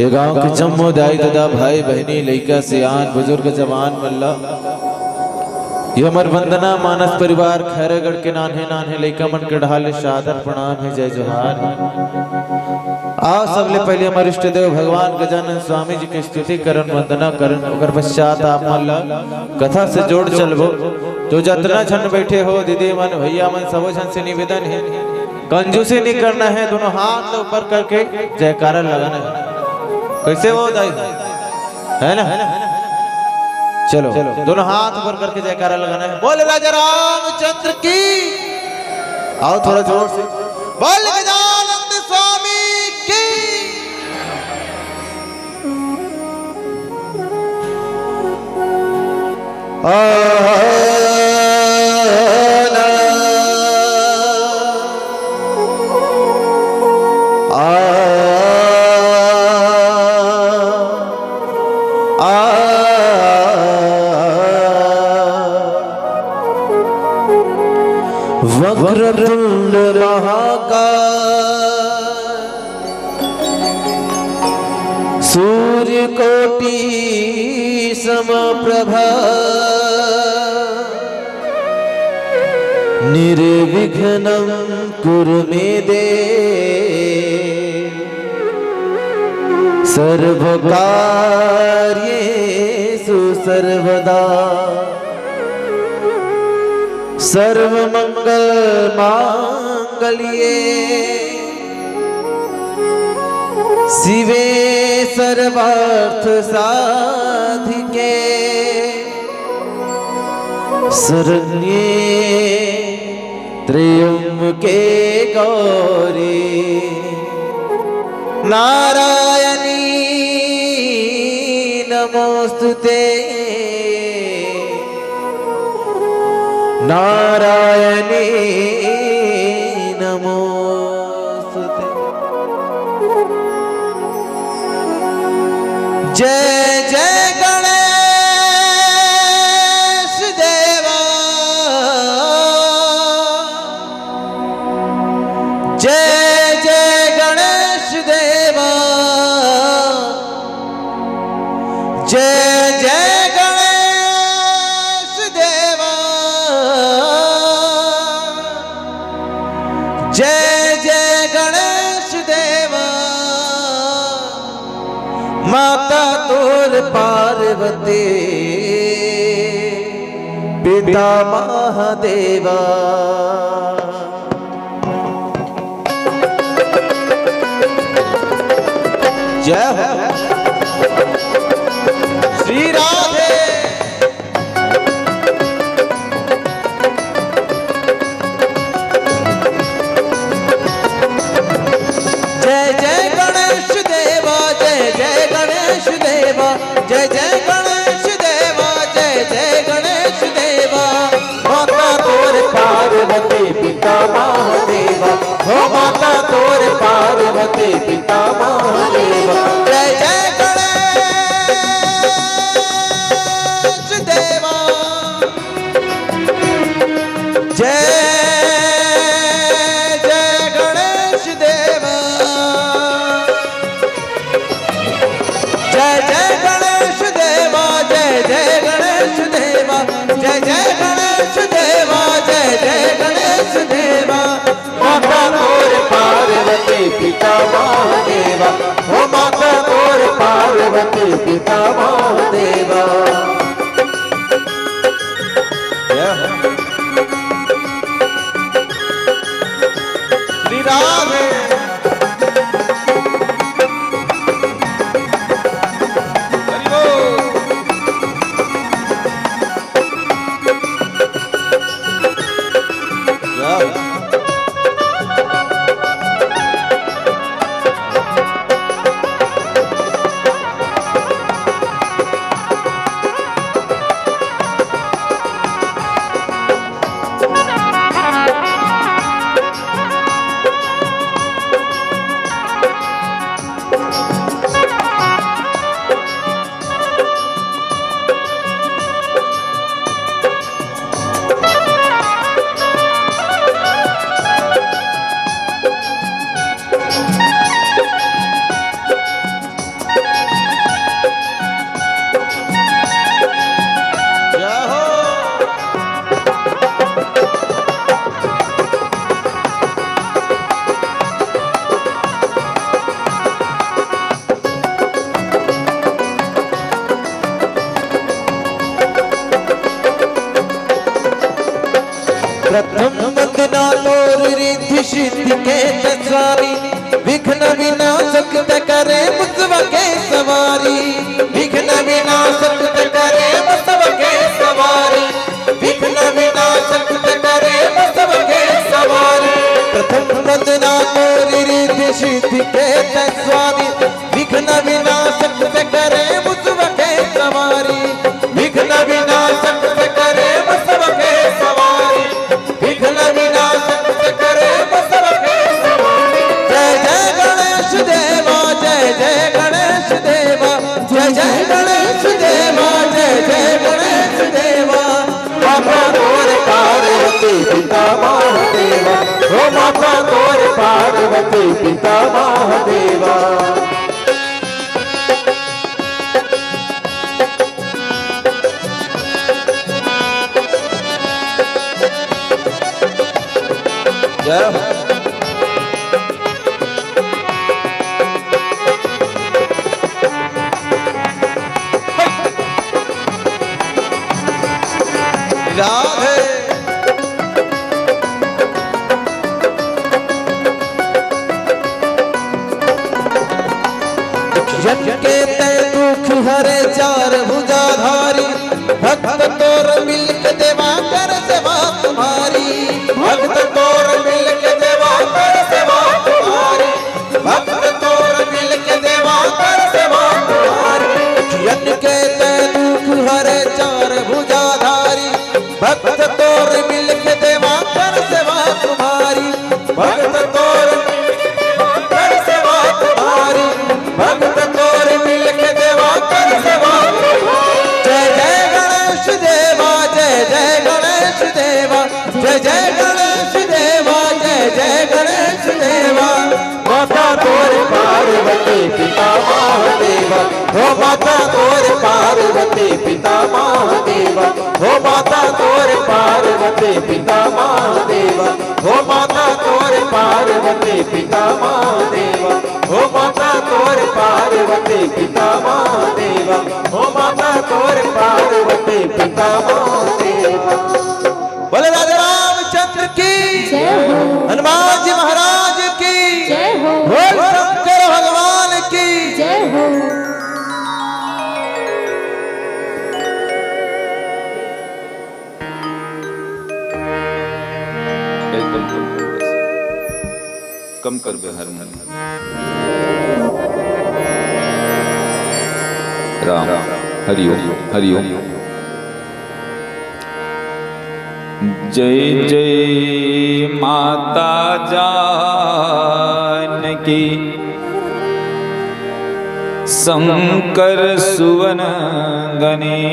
के गांव के जम्मो दाई दादा भाई बहनी लइका सियान बुजुर्ग जवान मल्ला ये हमार वंदना मानस परिवार खैरगढ़ के नान्हे नान्हे लइका मन के ढाले सादर प्रणाम है जय जोहार। आओ सबले पहले हमारे इष्ट देव भगवान गजानन स्वामी जी की स्तुति करन वंदना करन ओकर पश्चात आप मल्ला कथा से जोड़ चलबो। तो जतना छन बैठे हो दीदी मन भैया मन सबो छन से निवेदन है कंजूसी नहीं करना है, दोनों हाथ ऊपर करके जयकारा लगाना है। कैसे वो दाई है ना? चलो दोनों हाथ ऊपर करके जयकारा लगाना है। बोल राजा रामचंद्र की। आओ थोड़ा जोर से बोल गजानन स्वामी की। वक्रतुंड महाकाय सूर्य कोटि समप्रभा निर्विघ्नं कुरु मे देव सर्वकार्येषु सर्वदा सर्वमंगल मांगल्ये शिवे सर्वार्थ साधिके शरण्ये त्र्यंबके गौरी नारायणी नमोस्तुते नारायणी नमोस्तुते। जय जय गणेश देवा जय जय गणेश देवा जय जय जय जय गणेश देवा। माता तोर पार्वती पिता महादेवा। जय हो श्री राधे। जय जय गणेश देवा जय जय गणेश देवा जय जय गणेश देवा जय जय गणेश देवा। माता तोर पार्वती पिता महादेवा हो माता तोर पार्वती पिता महादेवा। जय जय गणेश देवा जय जय जय गणेश देवा जय जय गणेश देवा जय जय गणेश देवा जय जय गणेश देवा। माता तोर पार्वती पिता महादेवा हो माता तोर पार्वती पिता महादेवा। श्री राम वंदना तोरी रिद्धि सिद्धि के ते स्वामी विघ्न विनाशक से करे मुसब के सवारी विघ्न विनाशक से करे मुसब के सवारी विघ्न विनाशक से करे मुसब के सवारी जय जय गणेश देवा जय जय गणेश देवा जय जय गणेश देवा जय जय गणेश देवा माता तोर पार्वती पिता महादेवा ओ माता तोर पार्वती पिता महादेवा जय राधे जन के ते दुख हरे चार भुजाधारी भक्त तोर मिल के देवा कर सेवा तुम्हारी भक्त तोर मिल के देवा कर सेवा तुम्हारी भक्त तोर मिल के देवा कर सेवा तुम्हारी जन के ते दुख हरे चार भुजाधारी भक्त तोर मिल के देवा कर सेवा तुम्हारी भक्त तोर कर सेवा तुम्हारी भक्त तोर मिल के देवा कर सेवा जय जय गणेश देवा जय जय गणेश देवा जय जय गणेश देवा जय जय गणेश देवा माता तोर पार्वती पिता महादेवा हो माता तोर पार्वती पिता महादेवा हो माता तोर पार्वती पिता महादेवा हो माता तोर पार्वती पिता महादेवा हो माता तोर पार्वती पिता महादेवा हो माता तोर पार्वती पिता महादेवा बोले राधे रामचंद्र की जय हो हनुमान जी महाराज की जय हो बोल शंकर भगवान की जय हो कम कर बे हर राम हरि ओम हरि ओम जय जय माता जानकी शंकर सुवन गणेश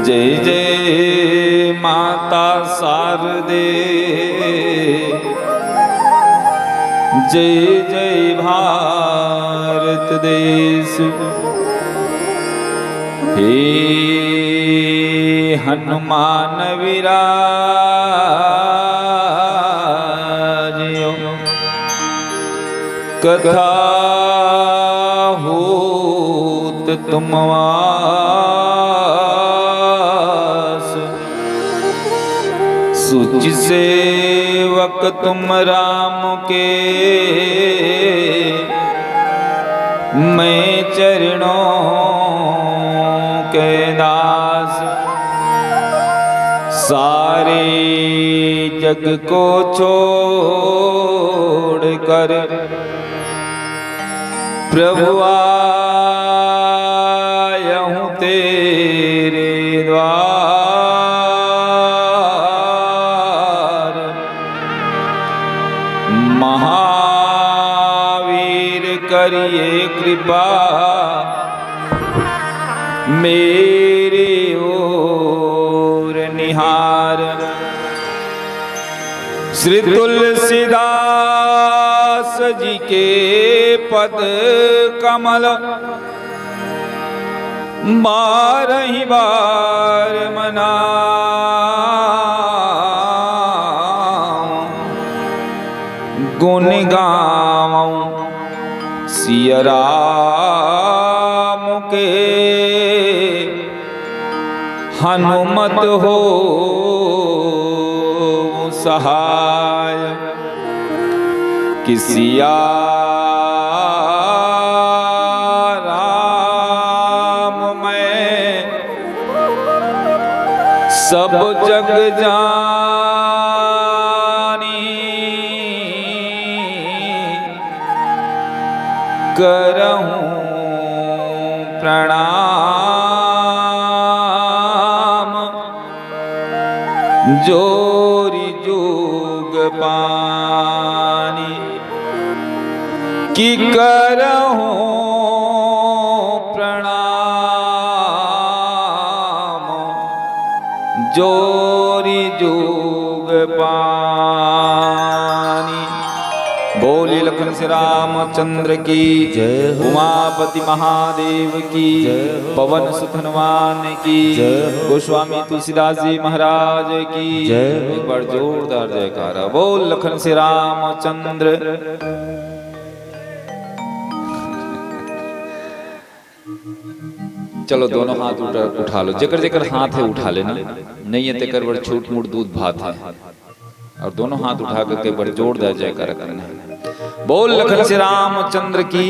जय जय माता शारदे जय जय भारत देश हे हनुमान विराजियो कथा होत तुम सुचि सेवक तुम राम के मैं चरणों के दास सारे जग को छोड़ कर प्रभु आया हूँ तेरे द्वार महावीर करिए कृपा मेरे ओर निहार श्री तुलसीदास जी के पद कमल बारही बार मना गुण गाऊं सिया राम के हनुमत हो सहाय किसिया राम मैं सब जग जानी करहूं प्रणाम जोरी जुग पानी कि करहूं प्रणाम जोरी जुग पानी। बोली लखन श्री रामचंद्र की जय हो। उमापति महादेव की पवन सुत हनुमान की गोस्वामी तुलसीदास जी महाराज की एक बार जोरदार जयकारा। बोल लखन श्री रामचंद्र। चलो दोनों हाथ उठा लो, जेकर जेकर हाथ है उठा लेना, नहीं है तेकर बड़ छूट मूट दूध भात है। और दोनों हाथ उठा करके बड़ जोरदार जयकारा करना है। बोल लखन श्री रामचंद्र की।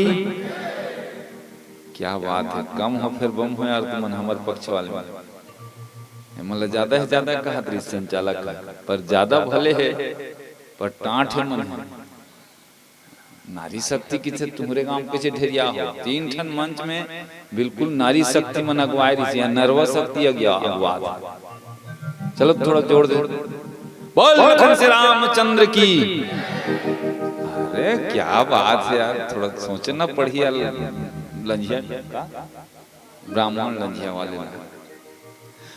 क्या बात है, कम हो फिर बम हो यार तुम हमारे पक्ष वाले मतलब ज्यादा है ज्यादा कहा दृश्य संचालक पर ज्यादा भले है पर टाँठ है मन है। नारी शक्ति की तुम्हारे गांव के ढेरिया हो 3 ठन मंच में बिल्कुल नारी शक्ति मन अगवाए रही नरवा शक्ति अगवा। चलो थोड़ा जोड़ दे। बोल लखन श्री रामचंद्र की। अरे क्या बात है यार, थोड़ा सोचना पड़िए। लंजिया ब्राह्मण लंजिया वाले।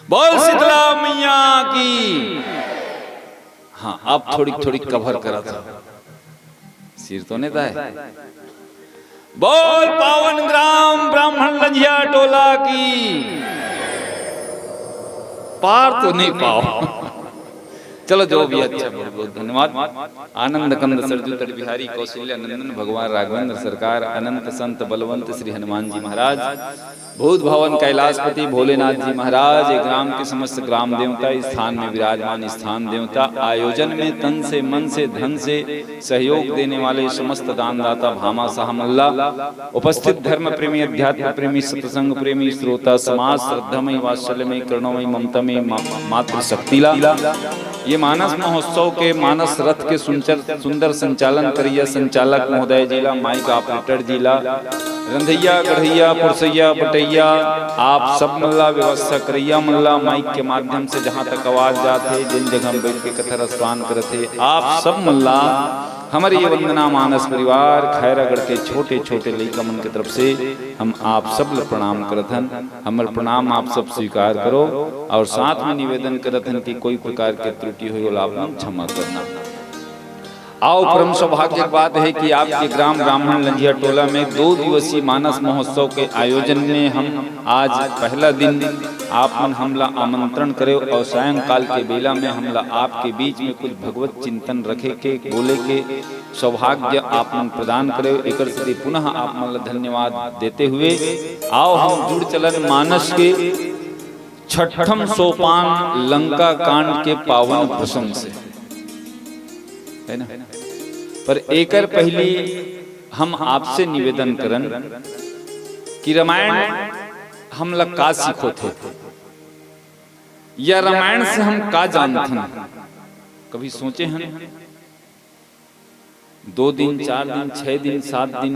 बोल शीतला मैया की। हाँ अब थोड़ी थोड़ी कवर करा था, सिर तो नहीं था। बोल पावन ग्राम ब्राह्मण लंजिया टोला की। पार तो नहीं पाओ। चलो जो भी अच्छा, बहुत बहुत धन्यवाद। आनंद कंद सरजू तट बिहारी कौशल्या नंदन भगवान राघवेंद्र सरकार अनंत संत बलवंत श्री हनुमान जी महाराज भूत भवन कैलाशपति भोलेनाथ जी महाराज ग्राम के समस्त ग्राम देवता स्थान में विराजमान स्थान देवता आयोजन में तन से मन से धन से सहयोग देने वाले समस्त दानदाता भामा शाह मल्ला उपस्थित धर्म प्रेमी अध्यात्म प्रेमी सत्संग प्रेमी श्रोता समाज श्रद्धामय वात्सल्यमय करुणामय ममतामय मातृ शक्तिला। ये मानस महोत्सव के मानस रथ के सुंदर संचालन करिया संचालक महोदय जिला माइक ऑपरेटर जिला रंधैया गढ़ैया पुरसैया बटैया आप सब मल्ला व्यवस्था करैया मल्ला माइक के माध्यम से जहाँ तक आवाज जाते जिन जगह बैठ के कथा रसवान करते आप सब मल्ला हमारे ये वंदना मानस परिवार खैरागढ़ के छोटे छोटे लइका मन की तरफ से हम आप सब प्रणाम करत हन। हमर प्रणाम आप सब स्वीकार करो और साथ में निवेदन करत हन कि कोई प्रकार के त्रुटि हुई हो आप क्षमा करना। आओ परम सौभाग्य की बात है कि आपके ग्राम ब्राह्मण लंजिया टोला में 2 दिवसीय मानस महोत्सव के आयोजन में हम आज पहला दिन आप मन हमला आमंत्रण करे और सायंकाल के बेला में हमला आपके बीच में कुछ भगवत चिंतन रखे के बोले के सौभाग्य आप मन प्रदान करे। एक पुनः आप मन धन्यवाद देते हुए आओ हम जुड़ चलन मानस के 6ठम सोपान लंका कांड के पावन प्रसंग से है ना। पर एकर पहले हम आपसे निवेदन करन कि रामायण हम लग का सीखो थे या रामायण से हम का जानते हैं। कभी सोचे हैं 2 दिन 4 दिन 6 दिन 7 दिन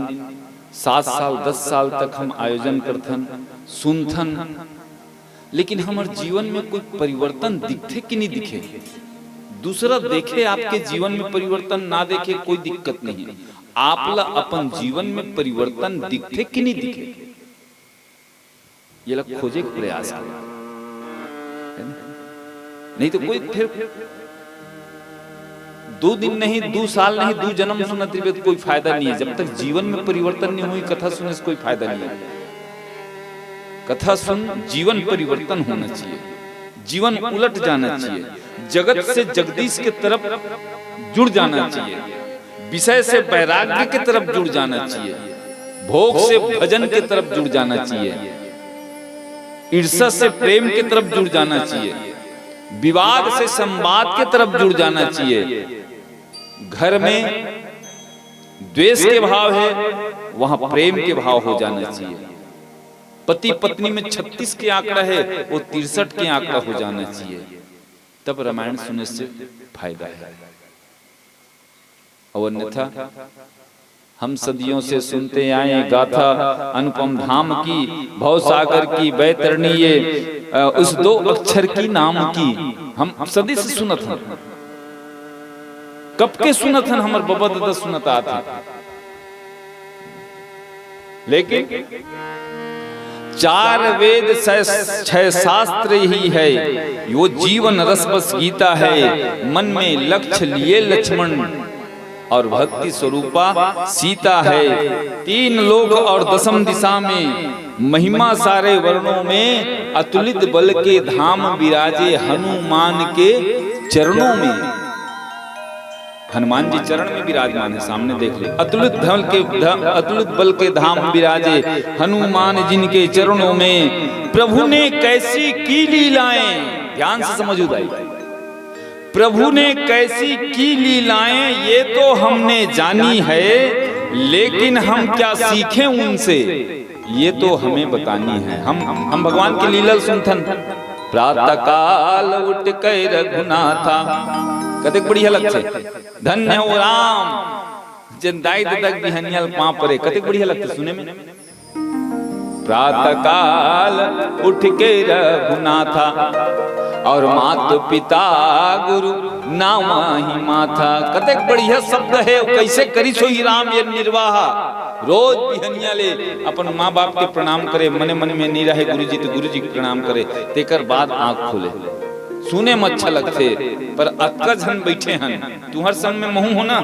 7 साल 10 साल तक हम आयोजन करथन सुनथन लेकिन हमारे जीवन में कोई परिवर्तन दिखे कि नहीं दिखे। दूसरा देखे आपके जीवन में परिवर्तन ना देखे कोई दिक्कत नहीं है, आपला अपन जीवन में परिवर्तन दिखे कि नहीं दिखे ये लोग खोजे के प्रयास करें। नहीं तो कोई फिर 2 दिन नहीं 2 साल नहीं 2 जन्म सुनत रहे तो कोई फायदा नहीं है। जब तक जीवन में परिवर्तन नहीं हुई कथा सुनने से कोई फायदा नहीं है। कथा सुन जीवन परिवर्तन होना चाहिए, जीवन उलट जाना चाहिए, जगत से जगदीश के तरफ जुड़ जाना चाहिए, विषय से वैराग्य के तरफ जुड़ जाना चाहिए, भोग से भजन के तरफ जुड़ जाना चाहिए, ईर्ष्या से प्रेम के तरफ जुड़ जाना चाहिए, विवाद से संवाद के तरफ जुड़ जाना चाहिए। घर में द्वेष के भाव है वहां प्रेम के भाव हो जाना चाहिए। पति पत्नी में 36 के आंकड़ा है, वो 63 के आंकड़ा हो जाना चाहिए, तब रामायण सुनने से फायदा है। और अन्यथा हम सदियों से सुनते आए गाथा अनुपम धाम की, भवसागर की बैतरणी ये उस 2 अक्षर की नाम की, हम सदी से सुनत हैं। कब के सुनत हैं? हमार बाबा दादा सुनत आते, लेकिन 4 वेद 6 शास्त्र ही है, वो जीवन रस बस गीता है। मन में लक्ष्य लिए लक्ष्मण और भक्ति स्वरूपा सीता है। 3 लोक और 10 दिशा में महिमा सारे वर्णों में, अतुलित बल के धाम विराजे हनुमान के चरणों में। हनुमान जी चरण में विराजमान है, सामने देख ले। अतुलित बल के धाम विराजे हनुमान जिनके चरणों में। प्रभु ने कैसी की लीलाएं, ध्यान से समझो भाई, प्रभु ने कैसी की लीलाएं ये तो हमने जानी है, लेकिन हम क्या सीखें उनसे ये तो हमें बतानी है। हम भगवान की लीला सुनथन। प्रातः काल उठ कर रघुनाथा, कते बढ़िया लगते, धन्य हो राम जिन दाई ददक बिहनियल पांव परे, कते बढ़िया लगते सुने में। प्रातः काल उठ के रघुनाथा और मात पिता गुरु नामाहि माथा, कते बढ़िया शब्द है। कैसे करी सोई राम ये निर्वाह, रोज बिहनिया ले अपन माँ बाप के प्रणाम करे, मने मन में नहीं रहे गुरु जी तो गुरु जी के प्रणाम करे, तेकर बाद आंख खोले। सुने में अच्छा लगते, पर अक्का झन बैठे हन। तुहर संग में महू हो ना,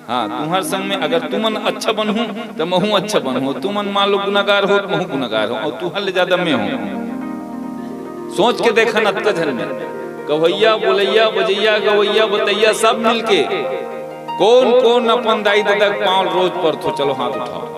हाँ तुहर संग में अगर तुमन अच्छा बनहू तो महू अच्छा बनहू, तुमन मान लो गुनागार हो तो महू गुनागार हो, और तुहर ले ज्यादा मैं हूँ। सोच के देखा अक्का झन में कवैया बोलैया बजैया गवैया बतैया सब मिलके कौन कौन अपन दाई दादा पांव रोज पर तो चलो हाथ उठाओ।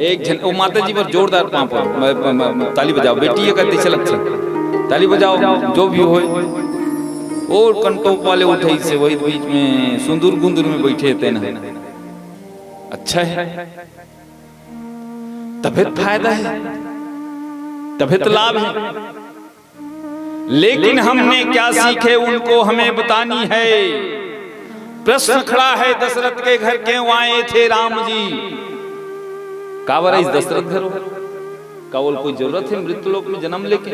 एक जन वो माता जी पर जोरदार पांव पर ताली बजाओ, बेटी ये कहती चल अच्छा ताली बजाओ, जो भी हो। और कंटोप वाले उठे से वही बीच में सुंदूर गुंदूर में बैठे थे ना, अच्छा है, तबियत फायदा है, तबियत लाभ है। लेकिन हमने क्या सीखे उनको हमें बतानी है। प्रश्न खड़ा है दशरथ के घर क्यों आए थे राम जी? कावर इस दशरथ घर कावल कोई जरूरत है मृत्युलोक में जन्म लेके?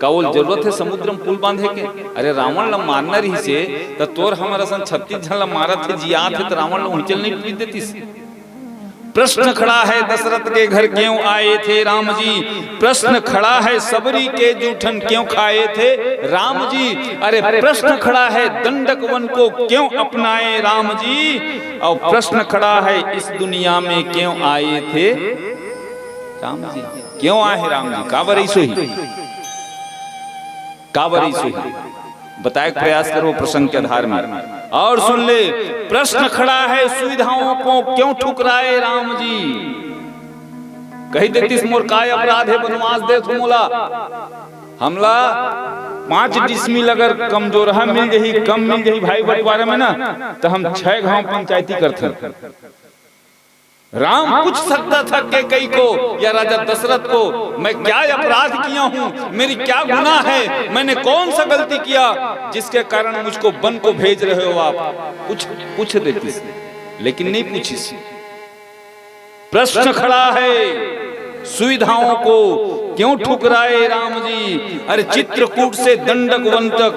कावल जरूरत है समुद्र में पुल बांधे के? अरे रावण ला मारना रही से तो तोर हमारा सन 36 जन ला मारा थे जिया थे तो रावण ला उंचल नहीं पीट देती। प्रश्न खड़ा है दशरथ के घर क्यों आए थे राम जी? प्रश्न खड़ा है सबरी के जूठन क्यों खाए थे राम जी? अरे प्रश्न खड़ा है दंडक वन को क्यों अपनाए राम जी? और प्रश्न खड़ा है इस दुनिया में क्यों आए थे राम जी? क्यों आए राम जी? कावरी सोही, कावरी सोही बताए प्रयास करो प्रसंग के आधार में। और सुन ले, प्रश्न खड़ा है सुविधाओं को क्यों ठुकराए राम जी? कही देतीस मोर काय अपराध है बनवास दे तुमला, हमला 5 डिसमिल अगर कमजोर मिल जाही, कम मिल जाही भाई बंटवारे में ना, तो हम 6 गांव पंचायती करते। राम पूछ सकता था के कई को या राजा दशरथ को, मैं क्या अपराध किया हूँ, मेरी क्या गुनाह है, मैंने कौन सा गलती किया जिसके कारण मुझको वन को भेज रहे हो आप? पूछ देती, लेकिन नहीं पूछी। प्रश्न खड़ा है सुविधाओं को क्यों ठुकराए राम जी? अरे चित्रकूट से दंडक वन तक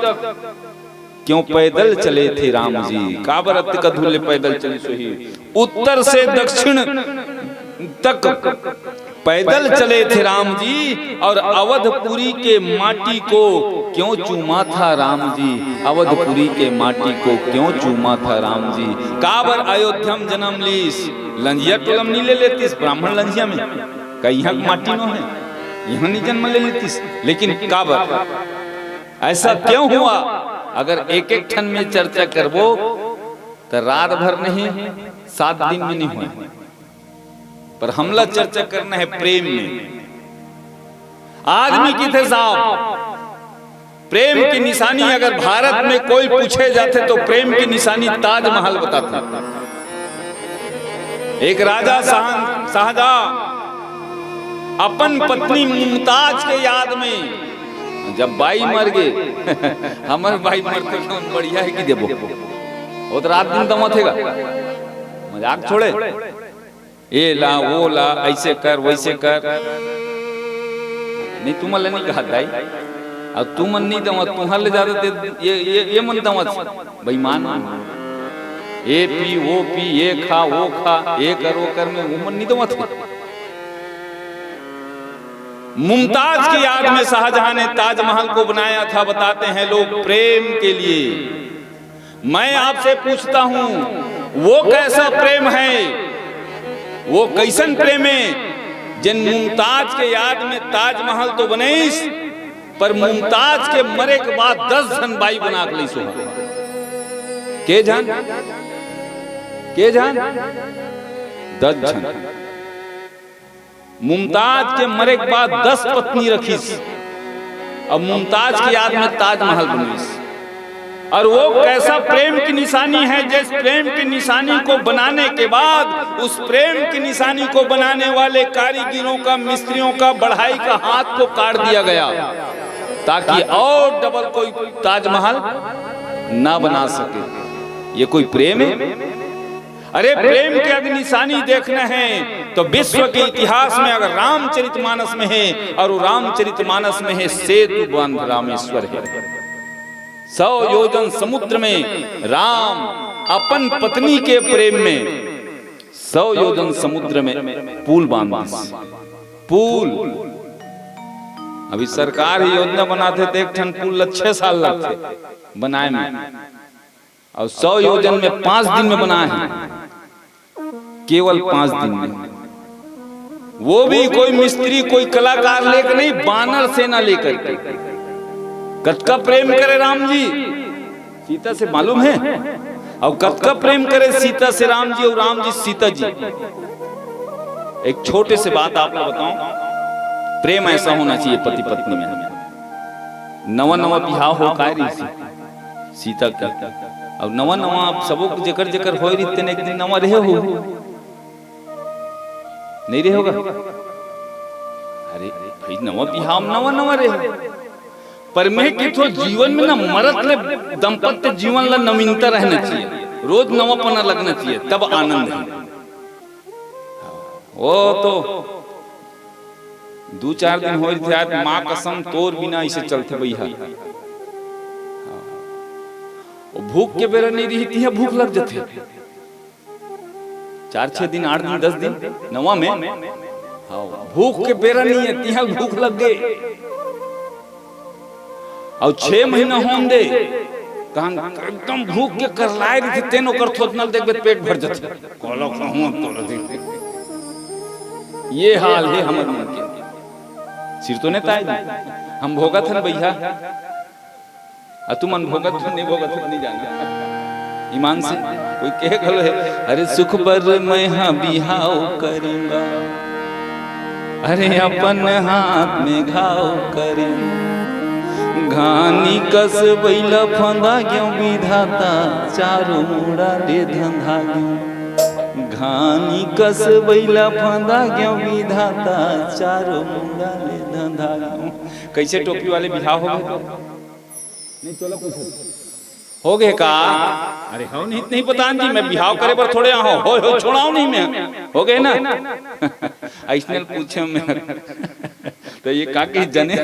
क्यों पैदल चले थे राम जी? काबरत का धूले पैदल चले सोही, उत्तर से दक्षिण तक पैदल चले थे राम जी। और अवधपुरी के माटी को क्यों चूमा था राम जी? अवधपुरी के माटी को क्यों चूमा था राम जी? काबर अयोध्यम जन्म लीस, लंजिया टोलम नहीं ले लेतीस ब्राह्मण लंजिया में, कहीं यहाँ माटी नो है, यहाँ नहीं जन्म ले लेतीस। लेकिन काबर ऐसा क्यों हुआ? अगर एक एक ठन में चर्चा करबो तो रात भर नहीं 7 दिन में नहीं हुआ, पर हमला चर्चा करना है प्रेम में। आदमी की थे साहब प्रेम की निशानी अगर भारत में कोई पूछे जाते तो प्रेम की निशानी ताजमहल बताते। एक राजा शाहजहां अपन पत्नी मुमताज के याद में, जब बाई मर गए हमारे बाई मरते तो बढ़िया है कि देबो वो तो रात दिन दमा थेगा, मजाक छोड़े, ये ला वो ला, ऐसे कर वैसे कर, नहीं तुम नहीं कहा दाई, अब तुम नहीं दमा तुम्हारे ले ज्यादा ये मन दमा बेईमान, ये पी वो पी, ये खा वो खा, ये कर वो कर में वो मन नहीं दमा थे। मुमताज की याद में शाहजहां ने ताजमहल को बनाया था, बताते हैं लोग प्रेम के लिए। मैं आपसे पूछता हूं वो कैसा प्रेम है, वो कैसन प्रेम है जिन मुमताज के याद में ताजमहल तो बनेस पर मुमताज के मरे के बाद 10 जन बाई बना के सो के जान 10 जन मुमताज के मरे के बाद 10 पत्नी रखी, अब मुमताज की याद में ताजमहल बनी, और वो कैसा प्रेम की निशानी है जिस प्रेम की निशानी को बनाने के बाद उस प्रेम की निशानी को बनाने वाले कारीगरों का, मिस्त्रियों का, बढ़ाई का हाथ को काट दिया गया ताकि और डबल कोई ताजमहल ना बना सके। ये कोई प्रेम है? अरे प्रेम के अगर निशानी देखना है तो विश्व के इतिहास में अगर रामचरितमानस में है, और रामचरितमानस में है सेतु बांध रामेश्वर है। 100 योजन समुद्र में राम अपन पत्नी के प्रेम में 100 योजन समुद्र में पुल बांधा, पुल। अभी सरकार ही योजना बनाते थे, एक ठन पुल 6 साल लगते बनाए में, और 100 योजन में 5 दिन में बनाए हैं, केवल 5 दिन में। वो भी कोई मिस्त्री कोई कलाकार लेकर नहीं, बानर सेना लेकर के। कतका प्रेम करे राम जी सीता से मालूम है, और कतका प्रेम करे सीता से राम जी, और राम जी सीता जी। एक छोटे से बात आप लोग बताऊं, प्रेम ऐसा होना चाहिए पति पत्नी में। नवा नवा बिहाव हो का सीता का, और नवा नवा सबो जेकर जेकर हो रही तेने एक दिन नवा रहे हो नहीं रहे होगा। अरे भाई नवा बिहाव नवा नवा रहे, पर मैं कि तो जीवन में ना मरत ले दंपत्य जीवन ला नवीनता रहना चाहिए, रोज नवापना लगना चाहिए, तब आनंद है। वो तो 2-4 दिन हो रही माँ कसम तोर बिना इसे चलते भैया, भूख के बेरा नहीं रही है, भूख लग जाती है 4-6 दिन 8 दिन 10 दिन नवा में, हाँ भूख के बेरा नहीं है, तिहा भूख लग गए, और 6 महीना होन दे कहां एकदम भूख के कर लाए रही थी, तेनो कर थोत नल देखबे पेट भर जाते, कोलो कहूं तो देख। ये हाल है हमर मन के, सिर तो नहीं ताई हम भोगत हन भैया, तुम अनभोगत नहीं भोगत नहीं जाना ईमान से। कोई कहे गलो है अरे सुख पर मैं हाँ बिहाव करूंगा, अरे अपन हाथ में घाव करूं, घानी कस बैला फंदा क्यों विधाता चारों मुड़ा ले धंधा क्यों, घानी कस बैला फंदा क्यों विधाता चारों मुड़ा ले धंधा क्यों। कैसे टोपी वाले बिहाव हो गए? नहीं चलो हो गए का? अरे हो नहीं पता जी, मैं बिहाव करे पर थोड़े हो छोड़ाऊ नहीं मैं, हो गए ना ऐसने पूछे मैं तो ये काकी जने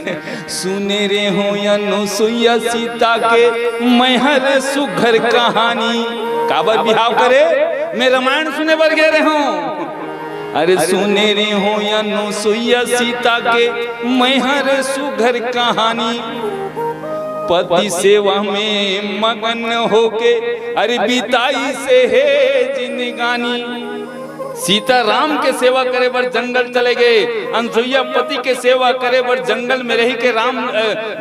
सुने रे हो या अनुसुईया सीता के मैं हर सुघर कहानी, काबर बिहाव करे मैं रामायण सुने बर गए रहे हूँ। अरे सुने रे हो या अनुसुईया सीता के मैं हर सुघर कहानी, पति सेवा में मगन होके अरे बिताई से है जिंदगानी। सीता राम के सेवा करे बर जंगल चले गए, अनसुईया पति के सेवा करे बर जंगल में रही के राम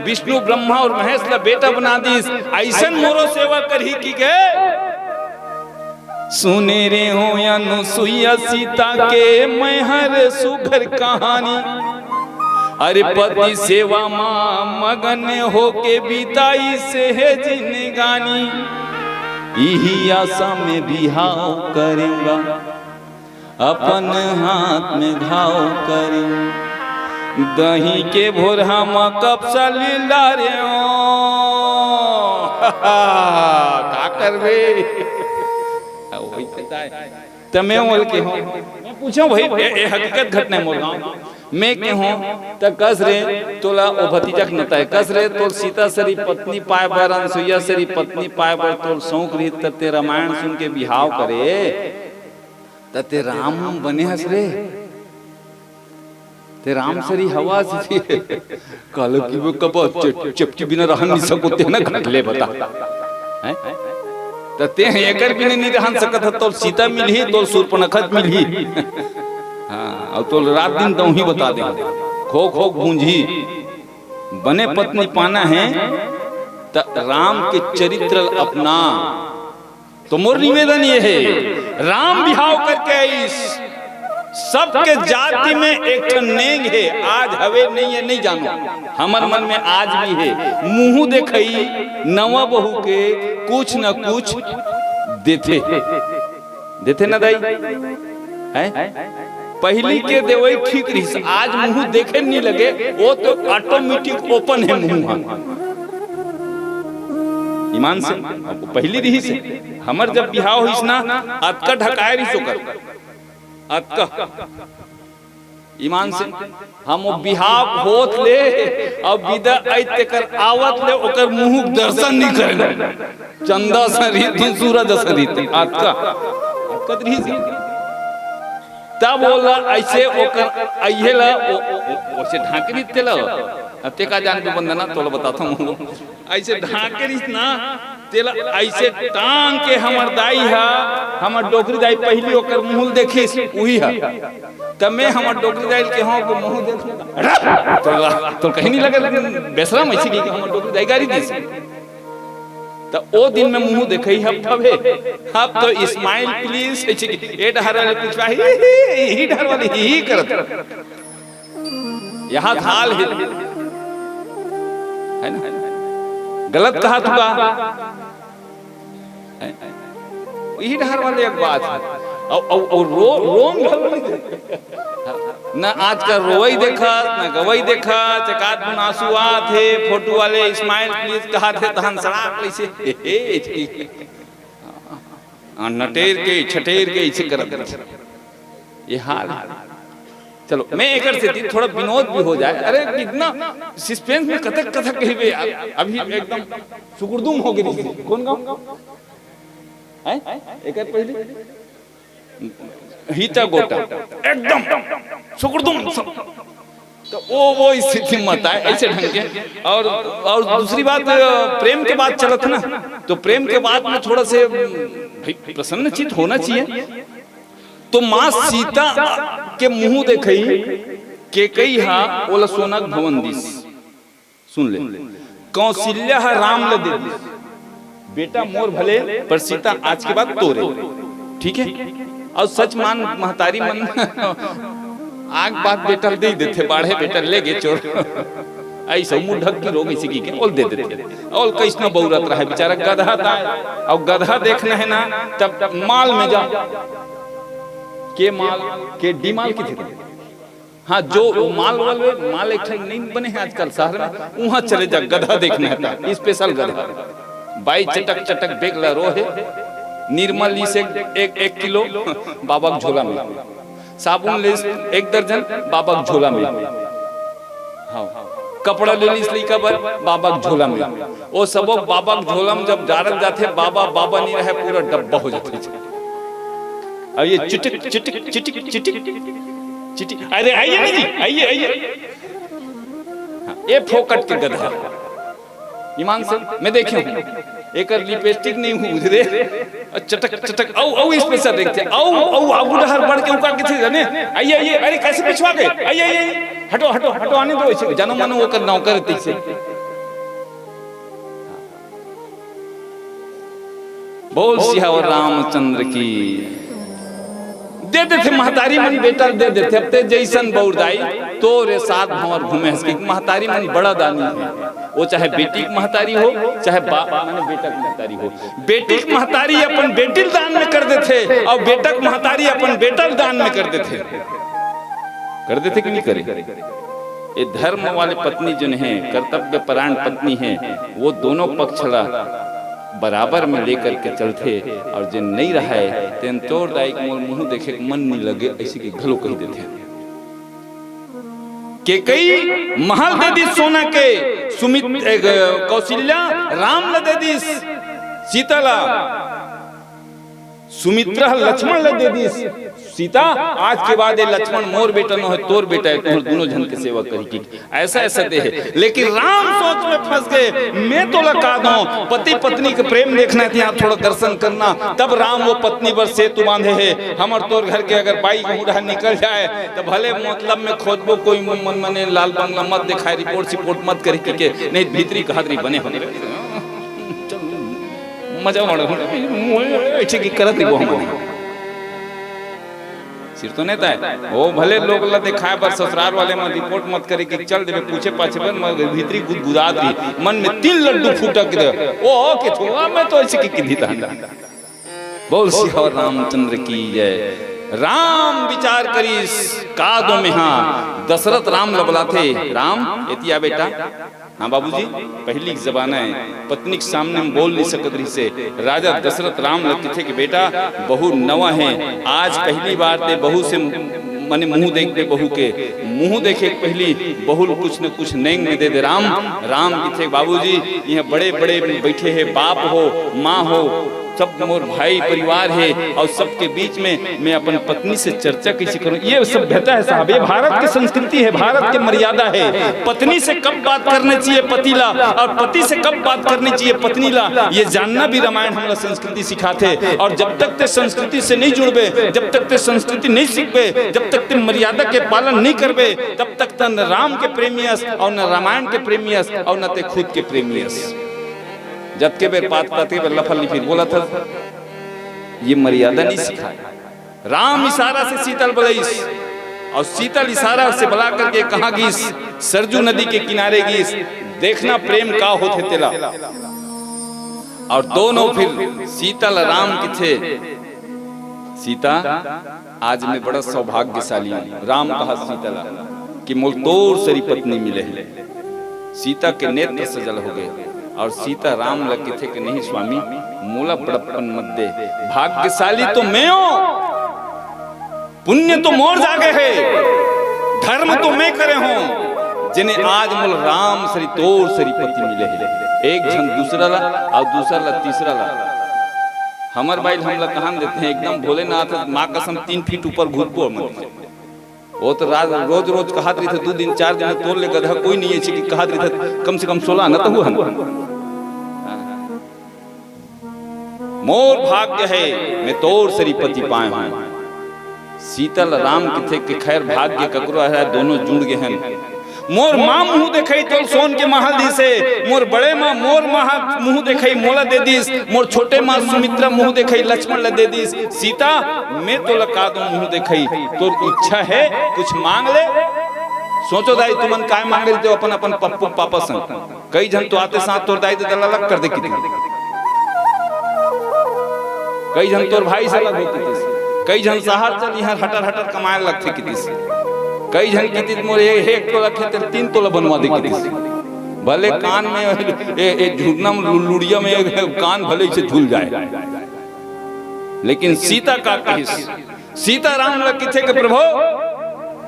विष्णु ब्रह्मा और महेश ला बेटा बना दीस, ऐसन मोरो सेवा करही की गए। सुने रे हो अनुसुईया सीता के मैं हर सुघर कहानी, अरे पति सेवा माँ मगन होके बिताई से है जिंदगानी, यही आशा में बिहाव करेगा, अपन हाथ में घाव करेगा। दही के भोरहा में कपसा लीला रे का करबे वही पता है। तमे बोल के हो मैं पूछो भाई ए हकीकत घटना मोर गांव मैं के हो त कस रे तोला ओ भतीजा के नता है कस रे तोल सीता सरी पत्नी पाए बर अनसुईया सरी पत्नी पाए बर तोल शौक रही त ते रामायण सुन के बिहाव करे त ते राम बने हस रे ते राम सरी हवा से काल की वो कब चपटी बिना रहन नहीं सकोते ना घटले बता हैं त ते एकर बिना नहीं रहन सकत तो सीता मिलही तो सूर्पणखा मिलही हां और तो रात दिन दऊ ही बता दे खो खो गूंजी बने पत्नी पाना है त राम के चरित्र अपना। तो मोर निवेदन ये है राम बिहाव करके इस सबके जाति में एक नेंग है, आज हवे नहीं है नहीं जानो, हमर मन में आज भी है। मुंह देखई नवा बहू के कुछ न कुछ देते देते ना दाई है पहली के देवई ठीक रही, आज मुंह देखे नहीं लगे वो तो ऑटोमेटिक ओपन है मुंह ईमान से पहली रही से। हमर जब बिहाव होइस ना अतका ढकाए रही सोकर अतका ईमान से हम बिहाव होत ले अब विदा आइते कर आवत ले ओकर मुंह दर्शन नहीं करे चंदा सरी सूरज सरी अतका अतका रही से तब बोला ऐसे ओकर अइहेला ओसे ढाकरी तेला ते का जान के बंदना तोला बताता हूं ऐसे ढाकरी ना तेला ऐसे टांग के हमर दाई है हमर डोकरी दाई पहली ओकर मुंह देखी उही है तब मैं हमर डोकरी दाई के हां को मुंह देख तो कहीं नहीं लगे बेसरा मैसी की हमर डोकरी दाई गाड़ी दी तो ओ दिन में मुंह देखई हब तबे अब तो इस्माइल प्लीज ए डहर वाले पूछवा ही डहर वाली ही करत यहां हाल है ना गलत कहा तुका यही डहर वाले एक बात है और रोम न आज का रोई देखा न गवई देखा चकात आंसुआ थे फोटो वाले इस्माइल प्लीज कहा थे तहन सड़ाक कैसे नटेर के छटेर के इसे करत ये हाल। चलो मैं एकर से थोड़ा विनोद भी हो जाए। अरे कितना सस्पेंस में कथक कथक कहबे अभी एकदम सुकुरदुम हो गई कौन गाँव है एकर पहले हिता गोटा एकदम सुकुरदुम तो वो स्थिति मत आए ऐसे ढंग के। और दूसरी बात प्रेम के बाद चलत ना तो प्रेम के बाद में थोड़ा से प्रसन्न चित होना चाहिए। तो माँ सीता के मुंह देखई के कई हा ओला सोनक भवन दिस सुन ले कौशल्या राम ल दे बेटा मोर भले पर सीता आज के बाद तोरे ठीक है। और सच मान महतारी मन आग बात बेटा दे देते बाढ़े बेटा ले गे चोर ऐसा मुंह ढक के रोग इसी की ओल दे देते और कैसना बहुरत रहा बेचारा गधा था और गधा देखना है ना तब माल में जा के माल के डी माल की थी हाँ जो माल वाले माल एक नहीं बने हैं आजकल शहर में वहां चले जा गधा देखना है स्पेशल गधा बाई चटक चटक बेग ला रो है निर्मल ली से एक किलो बाबा के झोला में साबुन ले 1 दर्जन बाबा के झोला में हाँ कपड़ा ले ली इसलिए कबर बाबा के झोला में वो सब बाबा के झोला में जब जारक जाते बाबा बाबा नहीं रहे पूरा डब्बा हो जाते अब ये चिटिक चिटिक चिटिक चिटिक चिटिक अरे आइए ना जी आइए आइए ये फोकट के गधा ईमान से मैं देखे हूँ एक लिपस्टिक नहीं हूँ उधरे चटक चटक औ औ इस पे सर देखते औ औ उधर बढ़ के उकार के थे जाने आइए आइए अरे कैसे पिछवा गए आइए आइए हटो हटो हटो आने दो इसे जानो मानो वो कर नौकर थे से बोल सियावर रामचंद्र की दे देते महतारी मन बेटा दे देते अब ते जैसन बौरदाई तो रे साथ भंवर घूमे हंस महतारी मन बड़ा दानी है। वो चाहे बेटी की महतारी हो चाहे माने बेटा की महतारी हो, बेटी की महतारी अपन बेटी दान में कर देते और बेटा की महतारी अपन बेटा दान में कर देते कि नहीं करे। ये धर्म वाले पत्नी जो है कर्तव्य परायण पत्नी है वो दोनों पक्षला बराबर में लेकर के चलते और जो नहीं रहा है तेन तोड़ दाई मोर मुंह देखे मन नहीं लगे ऐसी की घलो कही देते के कई महल दे दी सोना के सुमित कौशल्या राम ल दे दी सीता ला सुमित्रा लक्ष्मण ल दे दी सीता। आज के बाद ये लक्ष्मण मोर बेटा न है तोर बेटा है तुम दोनों जन के सेवा करी की ऐसा ऐसा दे है। लेकिन राम सोच में फंस गए मैं तो लगा दूं पति पत्नी के प्रेम देखना थी यहाँ थोड़ा दर्शन करना। तब राम वो पत्नी पर सेतु बांधे है हमर तोर घर के अगर बाई बूढ़ा निकल जाए तो भले मतलब में खोजबो कोई मन मने लाल बंगला मत दिखाए रिपोर्ट सिपोर्ट मत करे के नहीं भीतरी कहादरी बने होने मजा ऐसे की करत वो हम सिर तो नहीं था वो भले लोग ला दिखाए पर ससुराल वाले में रिपोर्ट मत करे कि चल देवे पूछे पाछे पर भीतरी गुदगुदा दी मन में 3 लड्डू फूटक दे ओ के छोड़ा मैं तो ऐसे की दी था। बोल सिया रामचंद्र की जय। राम विचार करी कादो में हाँ दशरथ राम लबला थे राम एतिया बेटा हाँ बाबूजी पहली जमाना है पत्नी के सामने हम बोल नहीं सकत रही से राजा दशरथ राम लगते थे कि बेटा बहू नवा है आज पहली बार ते बहू से माने मुंह देख दे बहू के मुंह देखे पहली बहू कुछ न कुछ नेंग में दे दे राम राम की थे बाबूजी यहाँ बड़े बड़े बैठे हैं बाप हो माँ हो सब मोर भाई परिवार है और सबके बीच में मैं अपन पत्नी से चर्चा कैसे करूं। ये सभ्यता है साहब, ये भारत की संस्कृति है, भारत की मर्यादा है। पत्नी से कब बात करनी चाहिए पतिला और पति से कब बात करनी चाहिए पत्नीला ये जानना भी रामायण हमारा संस्कृति सिखाते। और जब तक ते संस्कृति से नहीं जुड़बे जब तक ते संस्कृति नहीं सीखबे जब तक ते मर्यादा के पालन नहीं करबे तब तक न राम के प्रेमियस और न रामायण के प्रेमियस और न ते खुद के प्रेमियस। जब के बेर पात पाते बेर लफल फिर बोला था ये मर्यादा नहीं सिखाया। राम इशारा से शीतल बुलाईस और शीतल इशारा से बुला करके कहा गीस सरजू नदी के किनारे गीस देखना प्रेम का होते तेला। और दोनों फिर शीतल राम की थे। सीता आज मैं बड़ा सौभाग्यशाली हूं राम कहा शीतला कि मोल तोर सरी पत्नी मिले है। सीता के नेत्र सजल हो गए और सीता राम लगे थे कि नहीं स्वामी मूला बड़प्पन मत दे भाग्यशाली तो मैं हूं पुण्य तो मोर जागे है धर्म तो मैं करे हूं जिन्हें आज मूल राम सरी तोर सरी पति मिले है। एक जन दूसरा ला और दूसरा ला तीसरा ला हमर भाई हमला कहां देते हैं एकदम भोलेनाथ माँ कसम 3 फीट ऊपर घूमपो वो तो रोज रोज कहात रही थे 2 दिन 4 दिन तोड़ ले गधा कोई नहीं है कि कहात रही थे कम से कम 16 न तो हुआ मोर भाग्य है मैं तोर सरी पति पाए हूं। शीतल राम के थे कि खैर भाग्य ककरो है दोनों जुड़ गए हैं। मोर माँ मुंह देखई तो सोन के महल दी से मोर बड़े माँ मोर माँ मुंह देखई मोला दे दीस मोर छोटे माँ सुमित्रा मुंह देखई लक्ष्मण ला दे दीस। सीता मैं तो लगा दूं मुंह देखई तो इच्छा है कुछ मांग ले। सोचो दाई तुमन काय मांग रहे थे अपन अपन पप्पू पापा संग कई जन तो आते साथ तोर दाई दला अलग कर दे कितनी कई जन तोर भाई से अलग होती कई जन शहर चल यहाँ हटर हटर कमाए लगते कितनी से कई जन की मोर एक तोला खेत 3 तोला बनवा दे किसी भले कान में झूठना लुड़िया में कान भले से धुल जाए। लेकिन सीता का कहिस सीता राम लगी थे कि प्रभु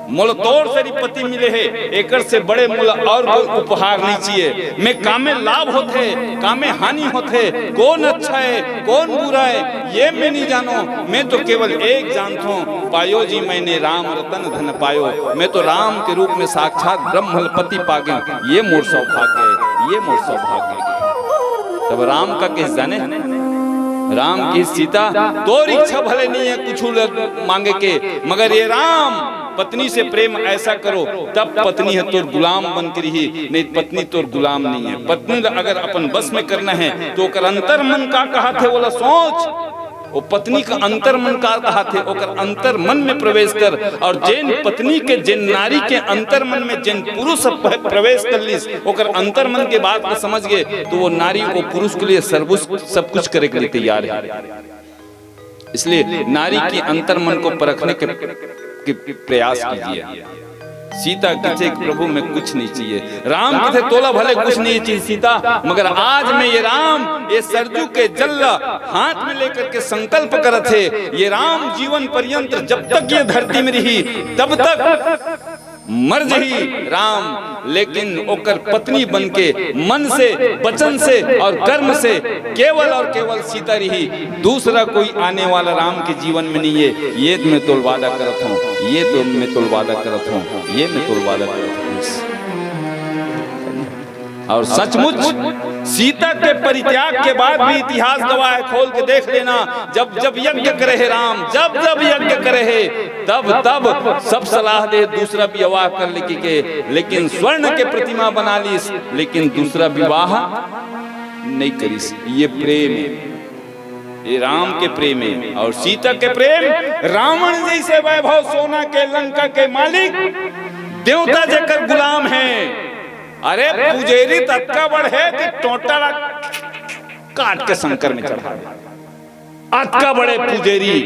मोल तोर सरी पति मिले है एकर से बड़े मोल और कोई उपहार नहीं चाहिए। मैं कामे लाभ होते कामे हानि होते कौन अच्छा है कौन बुरा है ये मैं नहीं जानो। मैं तो केवल एक जानता हूँ पायो जी मैंने राम रतन धन पायो। मैं तो राम के रूप में साक्षात ब्रह्मपति पागे ये मोर सौभाग्य है ये मोर सौभाग्य है। तब राम का किस जाने राम की सीता तोर इच्छा भले नहीं है कुछ मांगे के मगर ये राम पत्नी से प्रेम ऐसा करो तब पत्नी है तोर गुलाम बन कर ही नहीं पत्नी तोर गुलाम नहीं है। पत्नी अगर अपन बस में करना है तो कर अंतर मन का कहा थे बोला सोच वो पत्नी का अंतर्मन का कहा थे, ओकर अंतर्मन में प्रवेश कर, और जैन पत्नी के जैन नारी के अंतर्मन में जैन पुरुष प्रवेश कर ली, ओकर अंतर्मन के बात को समझ गए, तो वो नारी वो पुरुष के लिए सब कुछ करे के लिए तैयार है। इसलिए नारी की अंतर्मन को परखने के प्रयास कीजिए। सीता कहते प्रभु में कुछ नहीं चाहिए, राम कहते तोला भले कुछ नहीं चाहिए सीता, मगर आज में ये राम ये सरजू के जल्ला हाथ में लेकर के संकल्प कर थे, ये राम जीवन पर्यंत जब तक ये धरती में रही तब तक मर जही राम, लेकिन ओकर पत्नी बनके मन से वचन से और कर्म से केवल और केवल सीता रही, दूसरा कोई आने वाला राम के जीवन में नहीं है। ये मैं तो वादा करत हूँ, ये तो मैं तो वादा करत हूँ, ये मैं तो वादा करत हूँ। और सचमुच सीता के परित्याग के बाद भी इतिहास गवाह है, खोल के देख लेना, जब जब यज्ञ करे है राम, जब जब यज्ञ करे है तब तब सब सलाह दे दूसरा विवाह कर ले के, लेकिन स्वर्ण के प्रतिमा बना ली, लेकिन दूसरा विवाह नहीं करी। ये प्रेम है, ये राम के प्रेम है। और सीता के प्रेम, रावण जैसे वैभव सोना के लंका के मालिक, देवता जकर गुलाम है। अरे पुजेरी तत्का बड़ है कि टोटा काट के शंकर में चढ़ा दे, अतका बड़े पुजेरी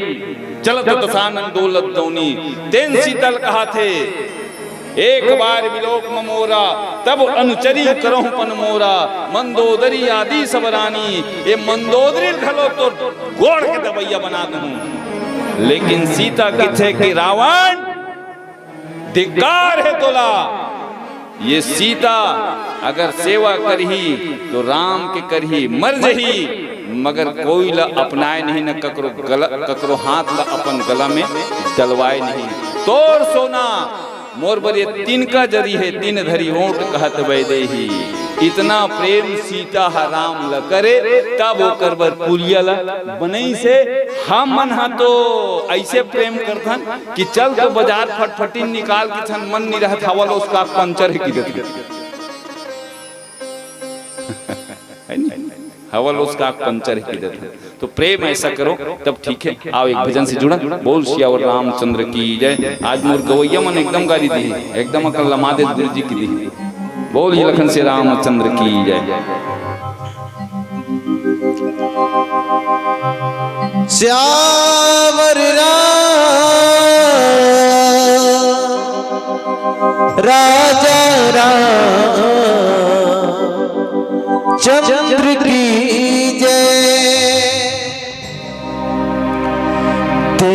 चलत दशानन दौलत दौनी, तेन शीतल कहा थे एक बार विलोक ममोरा, तब अनुचरी करहु पन मोरा, मंदोदरी आदि सब रानी, ये मंदोदरी घलो तो गोड़ के दबैया बना दूं। लेकिन सीता किथे कि रावण धिक्कार है तोला, ये सीता अगर सेवा करही तो राम के करही, मर जही, मगर कोई ला अपनाए नहीं, न ककरो हाथ ला अपन गला में डलवाए नहीं। तोर सोना मोर बरे तीन का जरी है, तीन धरी ओंट कहत वैदेही, इतना प्रेम सीता राम ला करे, तब वो करबर पुलिया ला बनई से हम मन हा तो ऐसे प्रेम करथन कि चल तो बाजार फटफटी निकाल के छन मन नहीं रहत हवल उसका पंचर की देती हवल उसका पंचर ही देते। तो प्रेम ऐसा करो तब ठीक है। आओ एक भजन से जुड़ा, बोल सियावर रामचंद्र की जय। आज मोर गवैया मन एकदम गारी दी, एकदम अकल लमादे गुरु जी की दी, बोल ही लखन से रामचंद्र की जय। श्यावर राजा चंद्र की जय। ते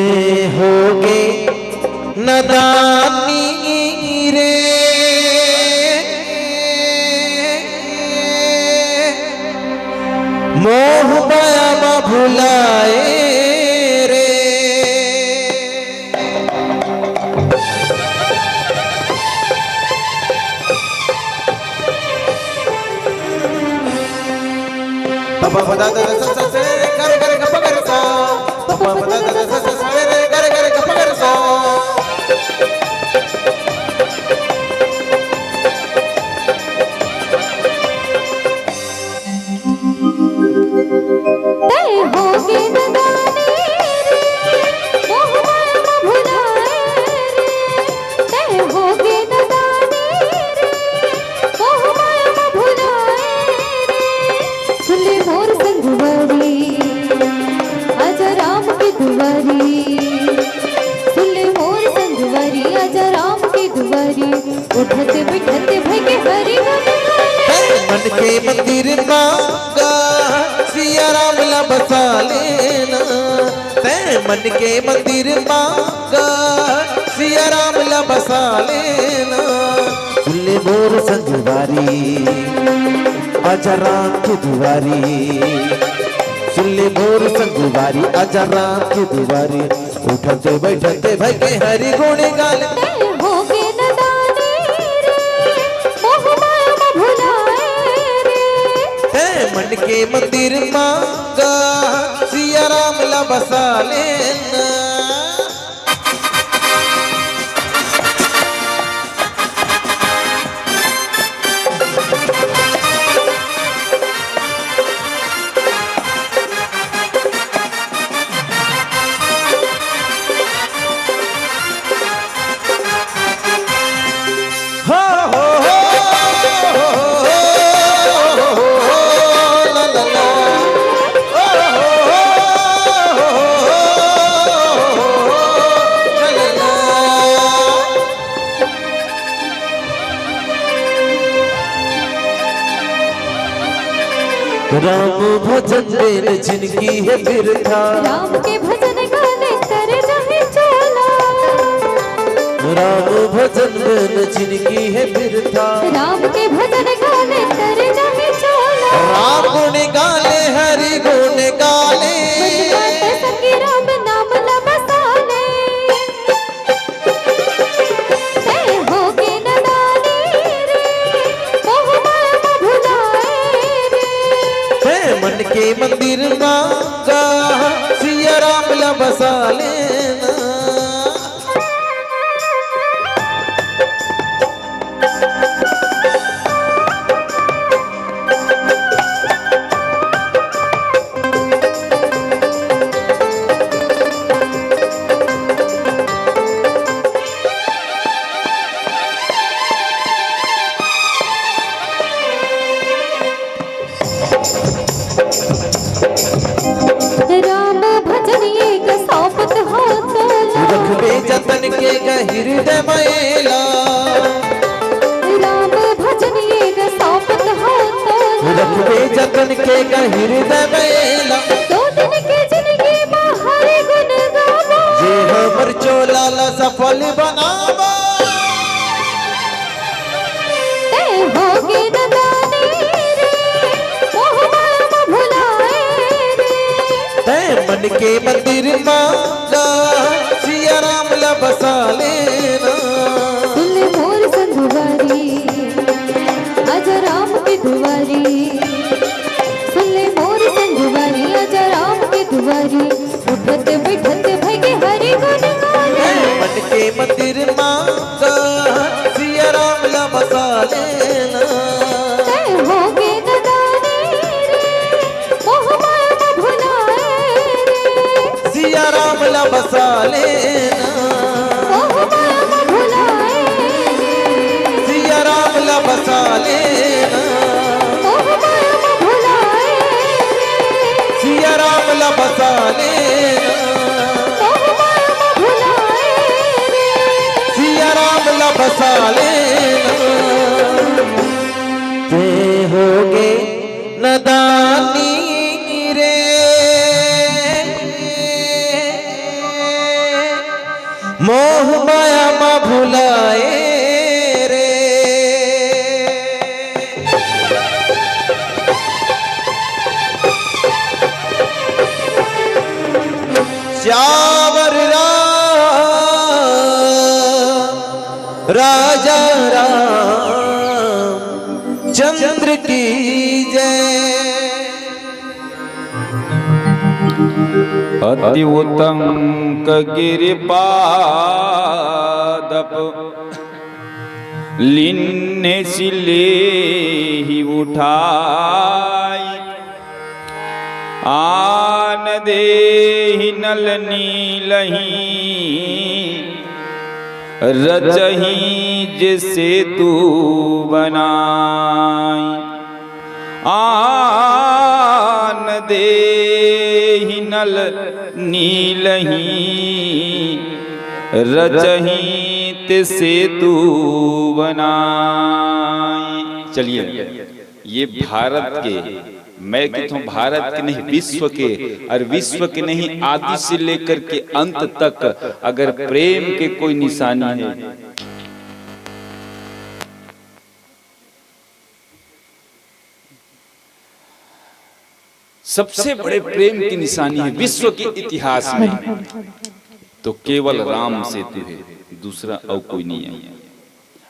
होगे नदानी रे, मोह माया भुलाए रे। पपा बता दे स से करे करे गप कर सा, पपा बता दे स से करे करे गप कर सा। उठते बैठते भगे हरि मन के मंदिर मांगा सिया राम ला बसा लेना, तै मन के मंदिर मांगा सिया राम ला बसा लेना। सुले मोर संगवारी आजा राम की दुआरी, सुले मोर संगवारी आजा राम की दुआरी। उठते बैठते भगे हरि गुण गाले, मन के मंदिर मांगा सिया राम ला बसा लेना। राम भजन बिन जिनकी है बिरथा, राम के भजन गाने कर रहे चोला, राम भजन बिन जिनकी है बिरथा, राम के भजन गाने कर रहे चोला। राम गुण गाले हरि गुण गाले, मन बात संगी राम नाम न बसाने, ते होगे नदानी रे, मोह माया भुलाए रे। है मन के मंदिर मांगा सिया राम ला बसा लेना। राम भजन एक सौपत हो चला, रखबे जतन के हृदय मैला, राम भजन एक सौपत हो चला। रखबे जतन के हृदय मैला, दो दिन के जिंदगी में हरि गुण गावा, जे हमर चोला ला सफल बनावा। ते होगे नदानी रे, मोह माया भुलाए रे। ते मन के मंदिर मांगा सिया राम ला बसा लेना। सुन ले मोर संगवारी आज राम की दुआरी, सुन ले मोर संगवारी आज राम की दुआरी। उठत बैठत भगे हरि गुण गाले, मन के मंदिर मांगा सिया राम ला बसा लेना। ते होगे नदानी रे, मोह माया भुलाए रे। सिया राम ला बसा लेना, मोह माया भुलाए रे, सिया राम ला बसा लेना, मोह माया भुलाए रे। सिया राम ला बसा लेना, मोह माया भुलाए रे। सिया राम ला बसा लेना। ते होगे नदानी रे, मोह माया मा भुलाए रे। श्यावर राम राजा राम चंद्र की जय। अति उत्तंक गिरिपादप लिन्ने सिले ही उठाई, आन दे नल नीलही रचही जिसे तू बनाई। आन दे नल नीलही रचही तिसे तू बनाई। चलिए ये भारत के, मैं कहता हूँ भारत के नहीं विश्व के, और विश्व के नहीं आदि से लेकर के अंत तक अगर प्रेम के कोई निशानी है, सबसे बड़े प्रेम की निशानी है विश्व के इतिहास में, तो केवल राम सेतु है, दूसरा और कोई नहीं है।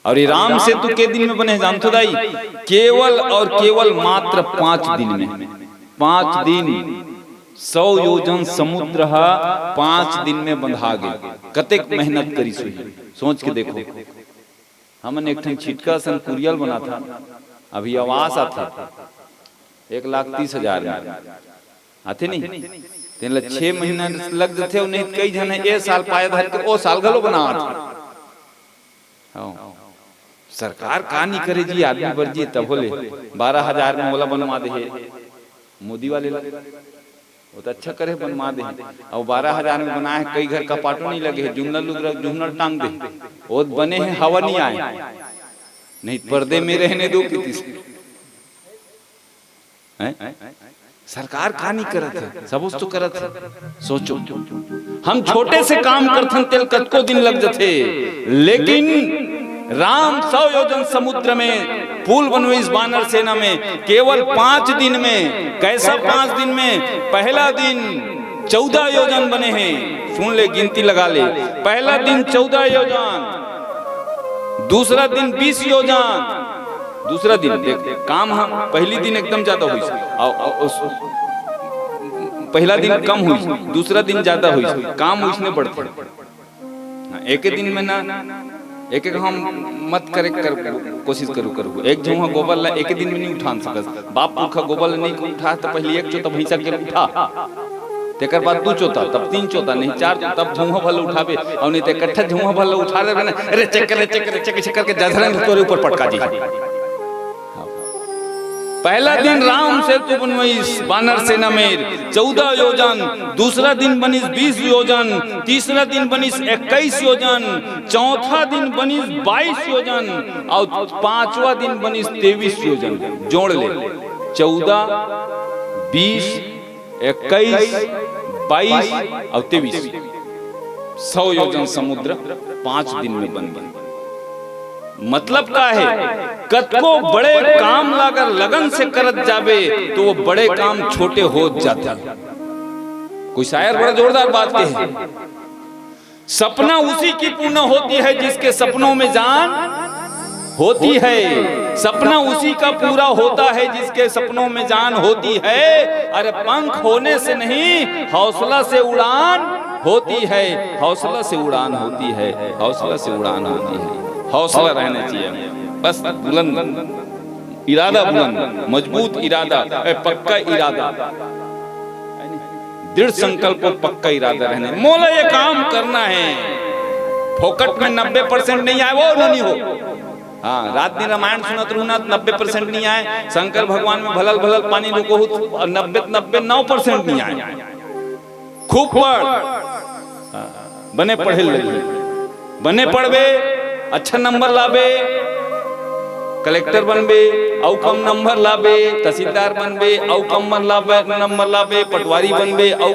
और ये राम सेतु के दिन में बने जानते दाई, केवल और केवल मात्र 5 दिन में, 5 दिन 100 योजन समुद्र 5 दिन में बंधा गए। कतेक मेहनत करी सुई, सोच के देखो। हमने एक छिटका सन कुरियल बना था, अभी आवास आता 1,30,000 में आते नहीं, 6 महीना लग जाते उन्हें, कई जने ए साल पाया धर के ओ साल गलो बना सरकार का नहीं करे जी, आदमी पर जी तब बोले 12,000 में बोला बनवा दे मोदी वाले, वो तो अच्छा करे बनवा दे। और 12,000 में बनाए, कई घर कपाटो नहीं लगे, जुमनल टांग दे, वो बने हैं, हवा नहीं आए, नहीं पर्दे में रहने दो किसी। हैं? सरकार का नहीं करत है, सब तो करत है। सोचो हम छोटे से काम करथन तेल कतको दिन लग जाते, लेकिन राम 100 योजन समुद्र में पुल बनवेश बानर सेना में केवल 5 दिन में। कैसा 5 दिन में? पहला दिन 14 योजन बने हैं, सुन ले गिनती लगा ले। पहला दिन 14 योजन, दूसरा दिन 20 योजन, दूसरा दिन देख काम हम पहली दिन एकदम ज्यादा हुई, पहला दिन कम हुई, दूसरा दिन ज्यादा हुई, काम उसने बढ़ते। एक दिन में ना एक हम मत करे कर कोशिश करू एक झुहा गोबर ला एक दिन में नहीं उठा सकत। बाप पुरखा गोबर नहीं उठा तो पहले एक चोता भैंसा के उठा, तेकर बाद 2 चोता, तब 3 चोता, नहीं 4, तब झुहा भल उठावे, और नहीं तो इकट्ठा झुहा भल उठा देवे ना, अरे चेक करके जधरन तोरे ऊपर पटका जी। पहला दिन राम सेतु बनवाइस बानर सेना में 14 योजन, दूसरा दिन बनिस 20 योजन, तीसरा दिन बनिस 21 योजन, चौथा दिन बनिस 22 योजन और 5वां दिन बनिस 23 योजन। जोड़ ले 14, 20, 21, 22 और 23, 100 योजन समुद्र 5 दिन में बन गया। मतलब का है, कतको बड़े काम अगर लगन से करत जावे तो वो बड़े काम छोटे हो जाते। कोई शायर बड़ा जोरदार बात कहे, सपना उसी की पूर्ण होती है जिसके सपनों में जान होती है। सपना उसी का पूरा होता है जिसके सपनों में जान होती है। अरे पंख होने से नहीं, हौसला से उड़ान होती है, हौसला से उड़ान होती है, हौसला से उड़ान होती है। हौसला रहना चाहिए, बस बुलंद इरादा, बुलंद मजबूत इरादा, पक्का इरादा, दृढ़ संकल्प और पक्का इरादा रहने। मोला ये काम करना है, फोकट में 90% नहीं आए वो नहीं हो। हाँ, रात दिन रामायण सुनत रहूना 90% नहीं आए, शंकर भगवान में भलल भलल पानी रुको 99% नहीं आए। खूब पढ़, बने पढ़े लगे, बने पढ़वे, अच्छा नंबर लाबे, कलेक्टर बनबे औ कम नंबर लाबे, तहसीलदार बनबे औ कम नंबर लाबे, पटवारी बनबे औ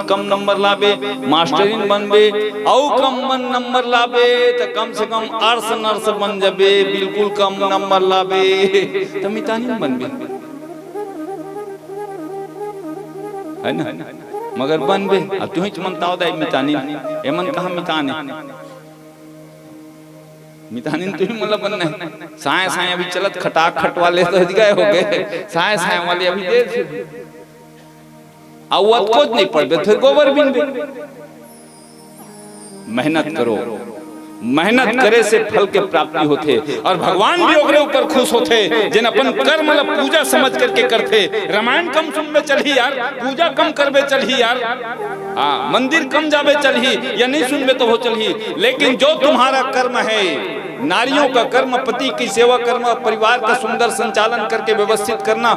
कम नंबर लाबे, मास्टरिन बनबे औ कम नंबर लाबे, तो कम से कम अर्स नर्स बन जाबे, बिल्कुल कम नंबर लाबे तो मितानी बनबे, है ना? मगर बनबे अब तू ही मनताओ दे मितानी, एमन कहा मिताने मितानी तो ही मतलब बनना है। साए साए अभी चलत खटाक खट वाले तो गए हो गए, साए साए वाले अभी दे आवत कुछ नहीं पड़बे, फिर गोबर बिन दे। मेहनत करो, मेहनत करे से फल के प्राप्ति होते, और भगवान भी ओकरे ऊपर खुश होते जिन अपन कर्म मतलब पूजा समझ करके करते। रामायण कम सुनबे चलही यार, पूजा कम करबे चलही यार, हाँ मंदिर कम जाबे चलही या नहीं सुनबे तो हो चलही, लेकिन जो तुम्हारा कर्म है, नारियों का कर्म, पति की सेवा करना, परिवार का सुंदर संचालन करके व्यवस्थित करना,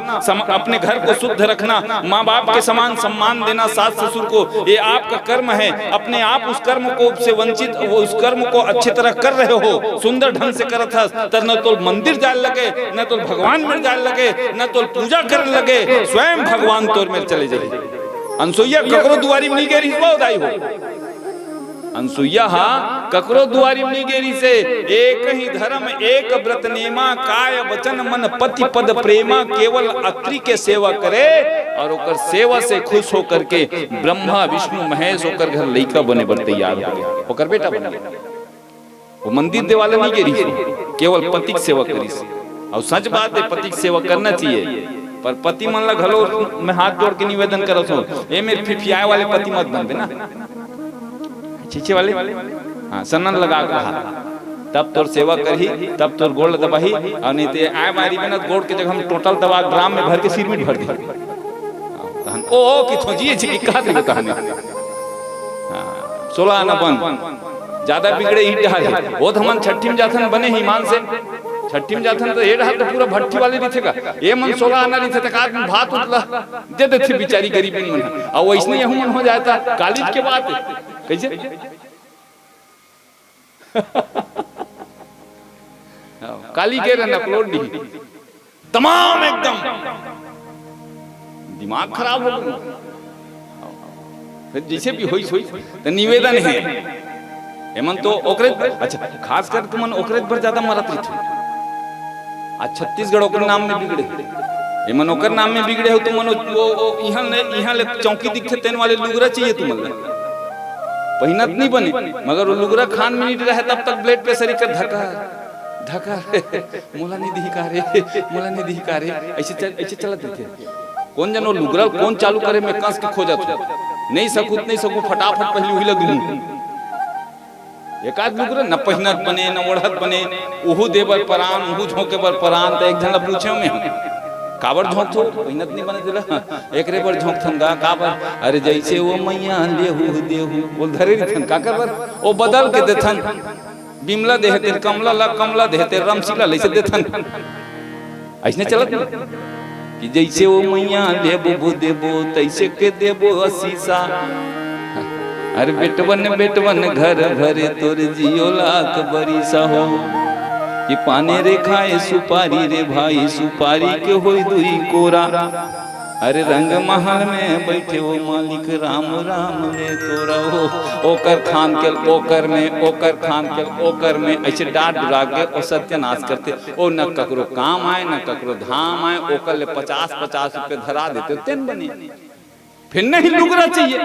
अपने घर को शुद्ध रखना, माँ बाप के समान सम्मान देना, सास ससुर को, ये आपका कर्म है। अपने आप उस कर्म को से वंचित, उस कर्म को अच्छी तरह कर रहे हो, सुंदर ढंग से करत हस, तो न तो मंदिर जाने लगे, न तो भगवान में जाने लगे, न तो पूजा करने लगे, स्वयं भगवान तोर में चले जाए। अनसुईया ककरो दुआरी में नहीं गेरी हो, अनसुईया ककरो दुआरी में गेरी से, एक ही धर्म एक व्रत नेमा, काय वचन मन पति पद प्रेमा, केवल अत्रि के सेवा करे और ओकर सेवा से खुश होकर के ब्रह्मा विष्णु महेश होकर घर लइका बने बर तैयार हो गया, ओकर बेटा बन गया। वो मंदिर देवाले नहीं गेरी, केवल पति की सेवा करी। और सच बात है, पति की सेवा करना चाहिए, पर पति मन ला घलो मैं हाथ जोड़ के निवेदन करत हूं, ए मेरे फिफियाए वाले पति मत बनबे ना, छीछे वाले, हाँ सनन लगा कहा, तब तोर सेवा करही, तब तोर गोड़ दबाही, और नहीं ते आए मारी मेहनत गोड़ के जगह हम टोटल दबा ड्राम में भर के सिर में भर दी। ओ कि खोजिए छी का दे कहने, हां 16 न बन ज्यादा बिगड़े ही ढाल वो तो हम छठी में जाथन बने ही मान से, छठी में जाथन तो ये रहा तो पूरा भट्टी वाले दिखेगा, ये मन 16 आना नहीं थे, तक भात उतला दे देते बेचारी गरीबी मन, और वैसने यहू मन हो जाता कॉलेज के बाद कैसे काली के रहना अपलोड नहीं, तमाम एकदम दिमाग खराब हो गया। फिर जैसे भी होई तो निवेदन है एमन तो ओकरे, अच्छा खास कर तुमन ओकरे पर ज्यादा मरत रही थे। आज छत्तीसगढ़ ओकर नाम में बिगड़े, एमन ओकर नाम में बिगड़े हो तुमन वो यहाँ ले चौकी दिखे तेन वाले लुगरा चाहिए तुमन पहिनत नहीं बने, मगर वो लुगरा खान में नहीं रहे तब तक ब्लड प्रेशर कर धक्का धक्का मोला नहीं दिही कारे ऐसे चलत थे। कौन जनो लुगरा कौन चालू करे में कस के खो जात नहीं सकूत फटाफट पहली हुई लगू। एक आध लुगरा न पहिनत बने न ओढ़त बने, ओहू देबर परान ओहू झोंके बर परान। तो एक जन पूछे में काबर झोंक थो पहिनत नहीं बने दिला एकरे पर झोंक थंगा काबर, अरे जैसे वो मैया देहू बोल धरे थन का कर ओ बदल के देथन बिमला देहते कमला देहते रमशीला लैसे देथन ऐसने चलत कि जैसे वो मैया देबो तैसे के देबो असीसा। अरे बेटवन घर भरे तोर जियो लाख बरिसा हो कि पाने रे खाए सुपारी रे भाई सुपारी के होई दुई कोरा। अरे रंग महल में बैठे वो मालिक राम ले तोरा हो ओकर खान के ओकर में ऐसे डांट डुरा के और सत्यानाश करते। ओ न ककरो काम आए न ककरो धाम आए, ओकर ले 50-50 रुपए धरा देते तेन बने। फिर नहीं लुगरा चाहिए,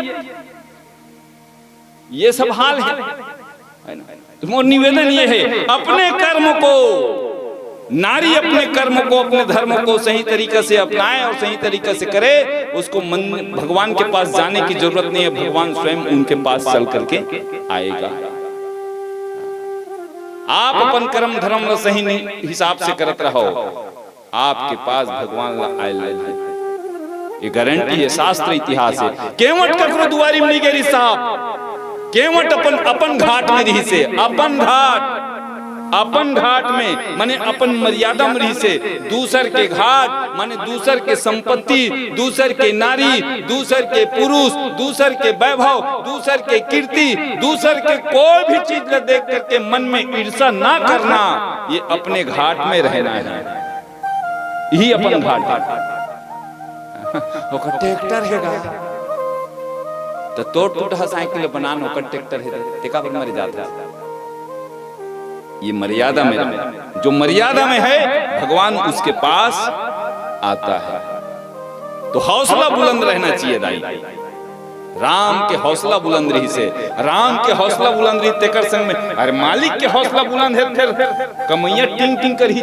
ये सब हाल है ना। तुम्हारा निवेदन ये है अपने कर्म को, नारी अपने कर्म को अपने धर्म को सही तरीके से अपनाए और सही तरीके से करे। उसको भगवान के पास जाने की जरूरत नहीं है, भगवान स्वयं उनके पास चल करके आएगा। आप अपन कर्म धर्म सही हिसाब से करत रहो, आपके पास भगवान आए। ये गारंटी है, शास्त्र इतिहास है। केवट ककरो दुआरी में नहीं गेरी साहब, केवट अपन घाट में रही से, अपन घाट में माने अपन मर्यादा में रही से। दूसर के घाट माने दूसर के संपत्ति, दूसर के नारी, दूसर के पुरुष, दूसर के वैभव, दूसर के कीर्ति, दूसर के कोई भी चीज को देख करके मन में ईर्ष्या ना करना। ये अपने घाट में रहना है, यही अपन घाट है। ट्रैक्टर है तो टूट साइकिल बनाना ओकर ट्रैक्टर है टेका पर मर जाता है। ये मर्यादा में रहे, जो मर्यादा में है भगवान उसके पास आता है। तो हौसला बुलंद रहना चाहिए दाई। राम के हौसला बुलंद रही से, राम के हौसला बुलंद रही तेकर संग में। अरे मालिक के हौसला बुलंद है फिर कमैया टिंग टिंग कर ही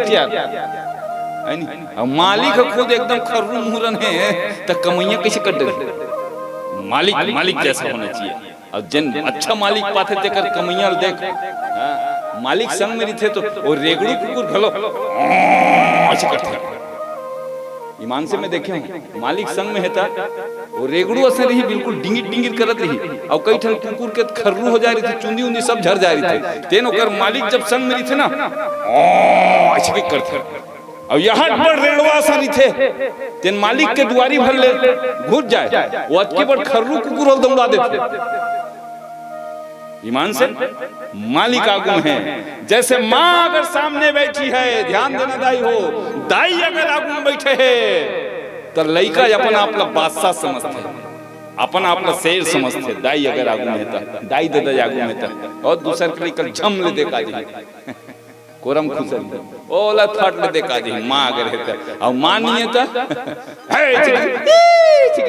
और मालिक खुद एकदम खर्रू मुहरन है तो कमैया कैसे कर दे। मालिक जैसा होना चाहिए। और जन अच्छा मालिक पाते तेकर कमैया देख मालिक संग में थे तो वो रेगड़ू कुकुर घलो ऐसे करते। ईमान से मैं देखे हूं मालिक संग में हेता वो रेगड़ू ऐसे रही बिल्कुल डिंगिर करत रही और कई ठन कुकुर के खर्रू हो जा रही थी, चुंदी उंदी सब झड़ जा रही थी। तेन ओकर मालिक जब संग में थे ना ऐसे करते और यहाँ पर रेड़वा सारी थे तेन मालिक के दुआरी भर ले घुस जाए वो अटके पर खर्रू कुकुर और दौड़ा देते। ईमान से मालिक आगू है। जैसे माँ अगर सामने बैठी है, ध्यान देना दाई हो, दाई अगर आगू में बैठे है तो लड़का अपन आपला बादशाह समझते, अपन आपला शेर समझते। दाई अगर आगू में था, दाई दे आगू में था और दूसर के लिए झम ले देखा जी कोरम खुशल ओला थट ले देखा जी। माँ अगर है और माँ नहीं है तो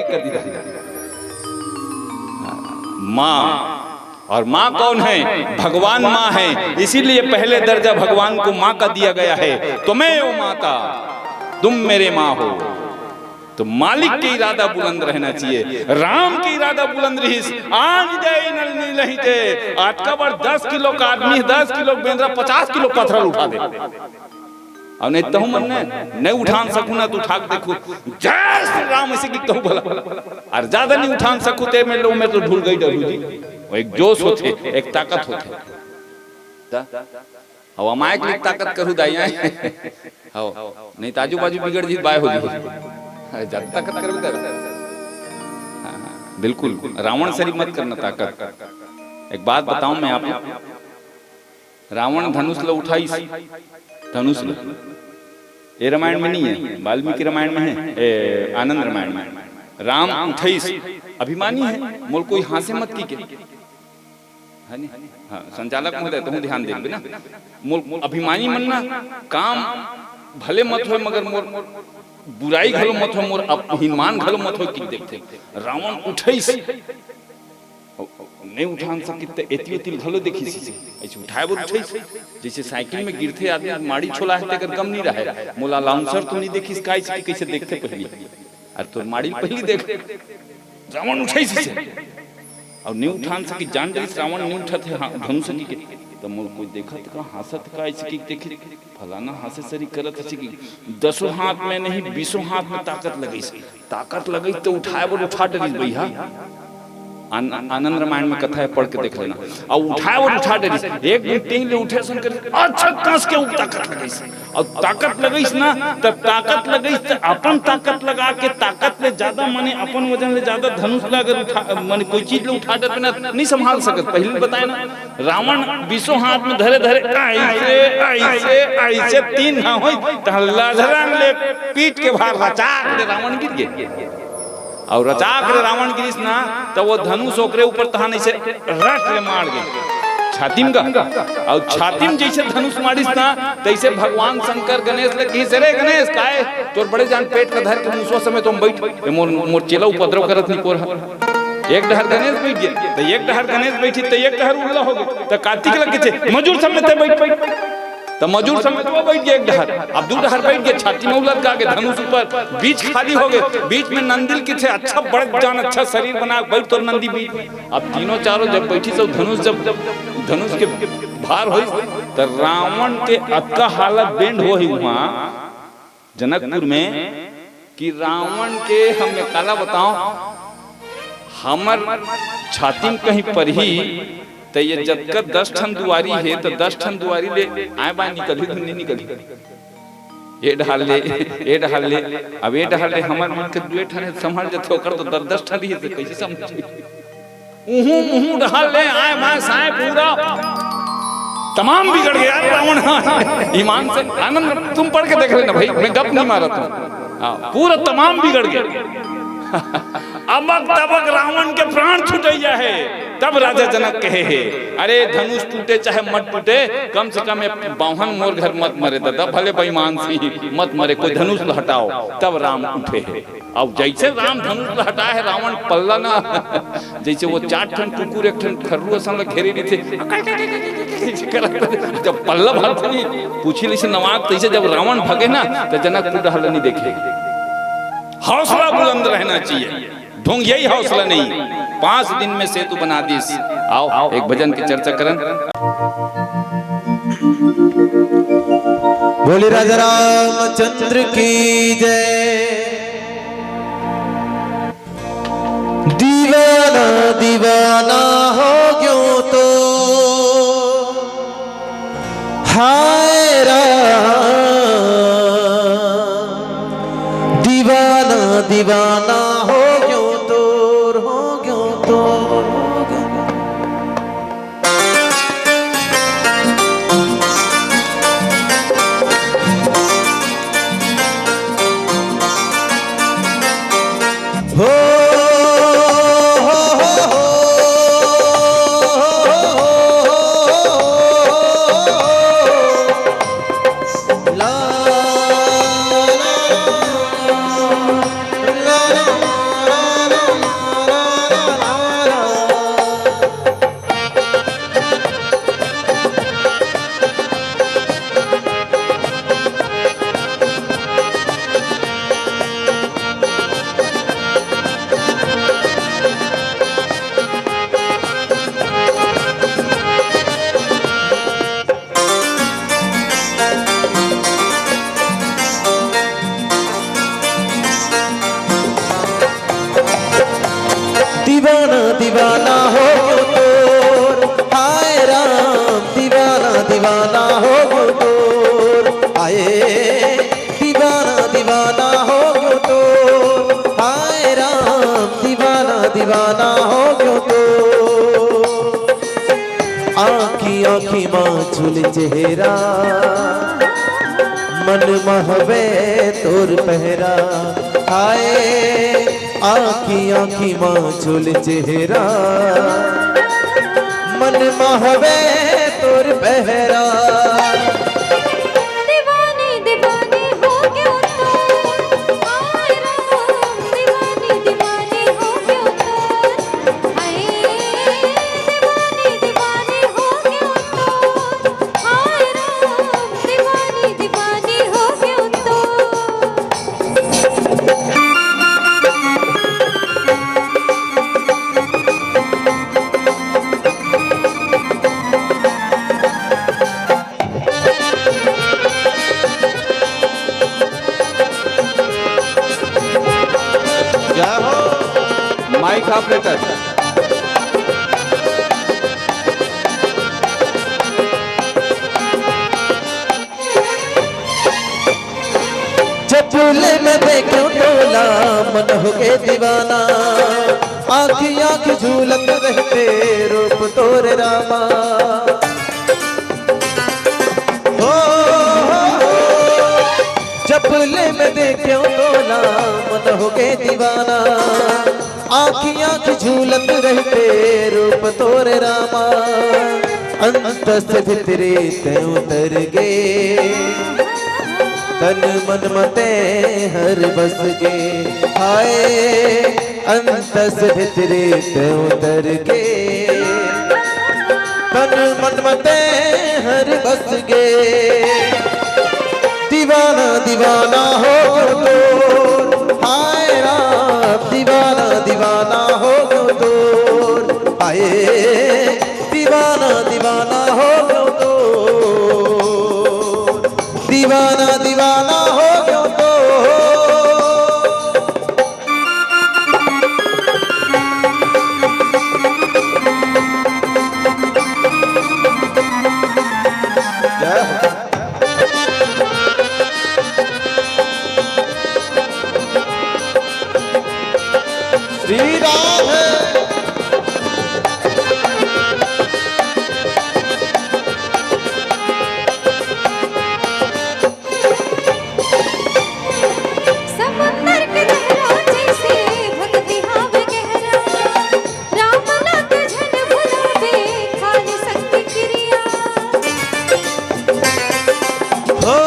कर दी माँ। और माँ कौन है? भगवान माँ है। इसीलिए पहले दर्जा भगवान को माँ का दिया गया है। तुम्हें ओ माता तुम मेरे माँ हो। तो मालिक के इरादा बुलंद रहना चाहिए। राम के इरादा बुलंद रही। आज दे नल नहीं थे आज का बार 10 किलो का आदमी 10 किलो बेंद्रा 50 किलो पत्थर उठा दे और नहीं तो मन नहीं उठान सकूं ना तो उठा देखो जय श्री राम ऐसे की कहूं भला और ज्यादा नहीं उठान सकूं ते में लो मैं तो भूल गई डरू जी। वो एक जोश होते, एक ताकत होते। हवा माइक लिख ताकत करू दाइया हां नहीं ताजू बाजू बिगड़ जी बाय हो जी ज्यादा ताकत करू दा। हां बिल्कुल रावण शरीफ मत करना ताकत। एक बात बताऊं मैं आपको, रावण धनुष लो उठाई धनुष लो, ये रामायण में नहीं है, वाल्मीकि रामायण में है, आनंद रामायण में। राम उठैस अभिमानी है, मोल कोई हासे मत की के है नी। हाँ संचालक महोदय तुम ध्यान देंगे ना, मोल अभिमानी मनना काम भले मत हो मगर मोर बुराई घलो मत हो, मोर अभिमान घलो मत हो की देखते रावण उठैस नहीं उठान सकित एती एती घलो देखी से ऐसे उठाए वो उठैस जैसे साइकिल में गिरते आदमी माड़ी छोला है तेकर गम नहीं रहे, मोला लाउंसर तो नहीं देखी काई से कैसे देखते पहली और तो माड़ी पहली देख रावण उठैस से और नहीं उठान सकी जान रही रावण नहीं उठते धनुष की के तो मोल कोई देखत का हंसत का ऐसे की देखी फलाना हासे सरी करत ऐसे की 10 हाथ में नहीं 20 हाथ में ताकत लगई तो उठाए वो उठा डरी भैया। आनंद रामायण में कथा है पढ़ के देख लेना। और उठाए वो उठा डरी एक दिन टिंग ले उठे सुन कर अच्छा कस के ताकत लगईस और ताकत लगईस ना तब ताकत लगईस तो अपन ताकत लगा के ताकत ले ज्यादा माने अपन वजन ले ज्यादा धनुष लगा उठा माने कोई चीज ले उठा डर ना नहीं संभाल सकत। पहले बताए ना रावण 20 हाथ में धरे धरे ऐसे ऐसे ऐसे 3 ना होई त लधरन ले पीठ के भार रचाक ले रावण गिर गए और रचाक रे रावण गिरिस ना तो वो धनुष ओकरे ऊपर तहां ऐसे रट ले मार गए छातीम का और छातीम जैसे धनुष मारिस ना तैसे भगवान शंकर गणेश ले कही रे गणेश काहे तोर बड़े जान पेट में धर के मुसवा समय तुम बैठ मोर चेला उपद्रव करत नहीं कोर एक डहर गणेश बैठ गए तो एक डहर गणेश बैठी तो एक डहर उल्ला हो गए तो कार्तिक लग के मजूर समेत बैठ तो मजूर समेत वो बैठ गए एक डहर अब दू डहर बैठ गए छाती में उलट का के धनुष ऊपर बीच खाली हो गए बीच में नंदिल के थे अच्छा बड़ जान अच्छा शरीर बना बैठ तो नंदी बीच अब तीनों चारों जब बैठी तो धनुष जब धनुष के भार हो तो रावण के अक्का हालत बेंड हो ही वहां जनकपुर में कि रावण के हम काला बताओ हमर छाती में कहीं पर ही तो ये जब कर 10 ठन दुआरी है तो 10 ठन दुआरी ले आए बाय निकली नहीं निकली ये ढाल ले अब ये ढाल ले हमर मन के दुए ठन संभाल जथे ओकर तो 10 ठन ही से कैसे समझ उहू ढाल ले आए मां साए पूरा तमाम बिगड़ गया रावण। ईमान से आनंद तुम पढ़ के देख लेना भाई मैं गप नहीं मारा था पूरा तमाम बिगड़ गया। अबक तबक रावण के प्राण छूटैया है तब राजा जनक कहे है अरे धनुष टूटे चाहे मत टूटे कम से कम बाहन मोर घर मत मरे दादा भले बेईमान सी मत मरे कोई धनुष हटाओ तब राम उठे है। अब जैसे राम धनुष हटा है रावण पल्ला ना जैसे वो 4 ठन कुकुर 1 ठन खर्रू असल घेरे नहीं थे जब पल्ला भरथनी पूछी ली से नवाब तैसे जब रावण भगे ना तो जनक टूट हल नहीं देखे। हौसला बुलंद रहना चाहिए ढोंग यही हौसला नहीं 5 दिन में सेतु बना दीस। आओ एक भजन की चर्चा करन। बोले राजा रामचंद्र की जय। दीवाना दीवाना हो गयो तो हाय राम दीवाना हो गयो तोर हो गयो तोर हो गयो। हो दीवाना हो गयो तोर हाय राम दीवाना दीवाना हो गयो तोर आए दीवाना दीवाना हो गयो तोर हाय राम दीवाना दीवाना हो गयो तोर। आँखी आँखी माचुल चेहरा मन महवे तोर पहरा हाय आखी आखी माँ झूल चेहरा मन महवे तोर पहरा दीवानी दीवानी हो क्यों तो आए राम दीवानी दीवानी हो क्यों तो आए दीवानी दीवानी हो क्यों तो आए राम दीवानी दीवानी हो क्यों तो क्या हो माइक ऑपरेटर जब झूले में देखो तोला मन हो के दीवाना आखी आँख झूलत रहते रूप तोर रामा हो जब झूले में देखो तोला मन हो के दीवाना आखी आँख झूलत रहते रूप तोर रामा अंतस भितरे ते उतर गे तन मन मते हर बस गे हाय अंतस भितरे ते उतर गे तन मन मते हर बस गे दीवाना दीवाना हो तो हाय राम दीवाना दीवाना हो तो हाय दीवाना दीवाना हो तो दीवाना दीवाना हो गयो तो जय हो। श्री राम है समुंदर के लहरों जैसे भक्ति हाव गहरा राम नाथ झन भुलावे खाली शक्ति क्रिया हो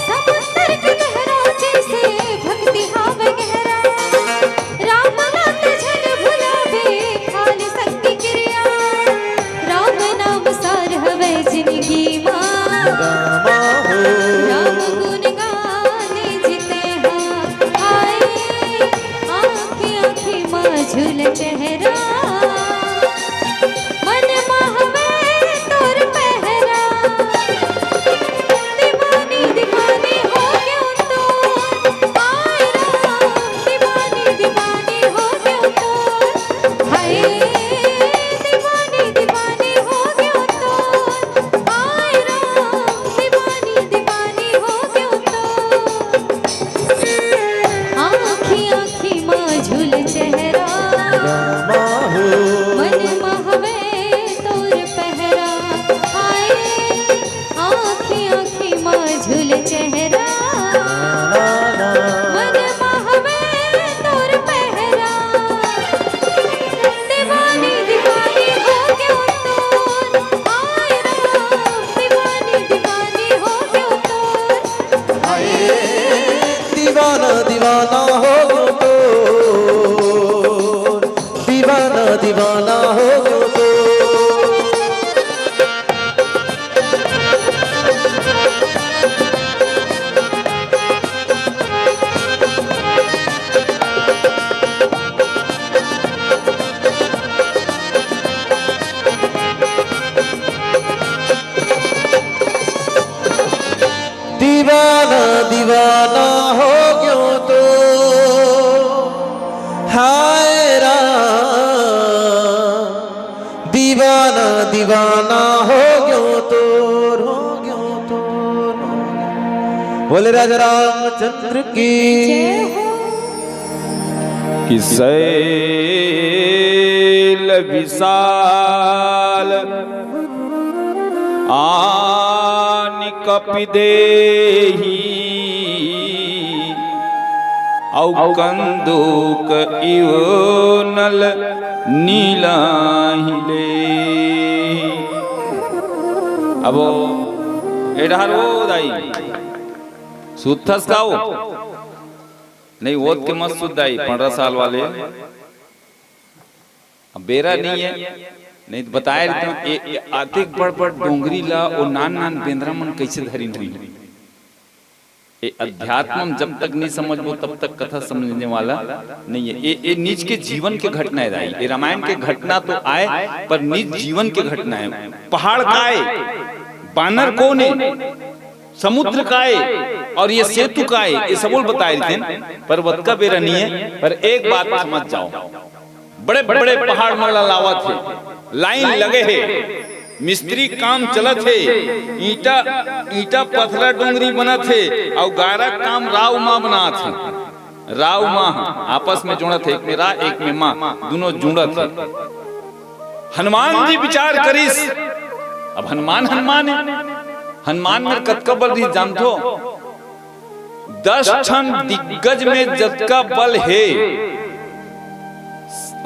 समुंदर के लहरों जैसे भक्ति हाव गहरा राम नाथ झन भुलावे खाली शक्ति क्रिया राम नाम सार हवे जिंदगी मां रामा हो राम गुण गाने जिते हाँ आए आँखें आँखें माँ झूल चेहरा मन महवे तोर पहरा दीवानी दीवानी हो क्यों तो आए राम दीवानी दीवानी हो क्यों तो हाय दीवानी दीवानी हो क्यों तो आए राम दीवानी दीवानी हो क्यों तो आँखी आँखी माँ झूल चेहरा रामा हो मन महवे तोर पहरा आए आँखी आँखी माँ झूल चेहरा मन महवे तोर पहरा दीवानी दीवानी हो क्यों तो आए राम दीवानी दीवानी हो क्यों तो हाय दीवाना दीवाना हो गयो तो दीवाना दीवाना हो गयो तो दीवाना दीवाना हो गयो तो हाय राम दीवाना दीवाना हो गयो तो बोले राजा रामचंद्र की कि शैल विशाल आनि कपि देहि औ कंदूक इव नल नीलाहिले। अब एडहर वो दाई सुथस खाओ नहीं वोत के मत सुधाई 15 साल वाले अब बेरा नहीं है नहीं तो बताए रहते आतिक बड़ डोंगरी ला और नान बेंद्रा मन कैसे धरी नहीं ये अध्यात्म जब तक नहीं समझ वो तब तक कथा समझने वाला नहीं है। ये निज के जीवन के घटनाएं रही। ये रामायण के घटना तो आए पर निज जीवन के घटना है। पहाड़ काए, बानर कौन है, समुद्र काए और ये सेतु काए, ये सब बताए थे। पर्वत का बेरा नहीं है पर एक बात समझ जाओ, बड़े बड़े पहाड़ मला लावत है, लाइन लगे है, मिस्त्री काम चलत है, ईटा पथरा डोंगरी बनत है और गारा काम राव माँ बनात है। राव माँ आपस में जुड़त है, एक में रा एक में माँ, दोनों जुड़त है। हनुमान जी विचार करिस, अब हनुमान है, हनुमान में कतका बल रही जानतो? 10 ठन दिग्गज में जतका बल है,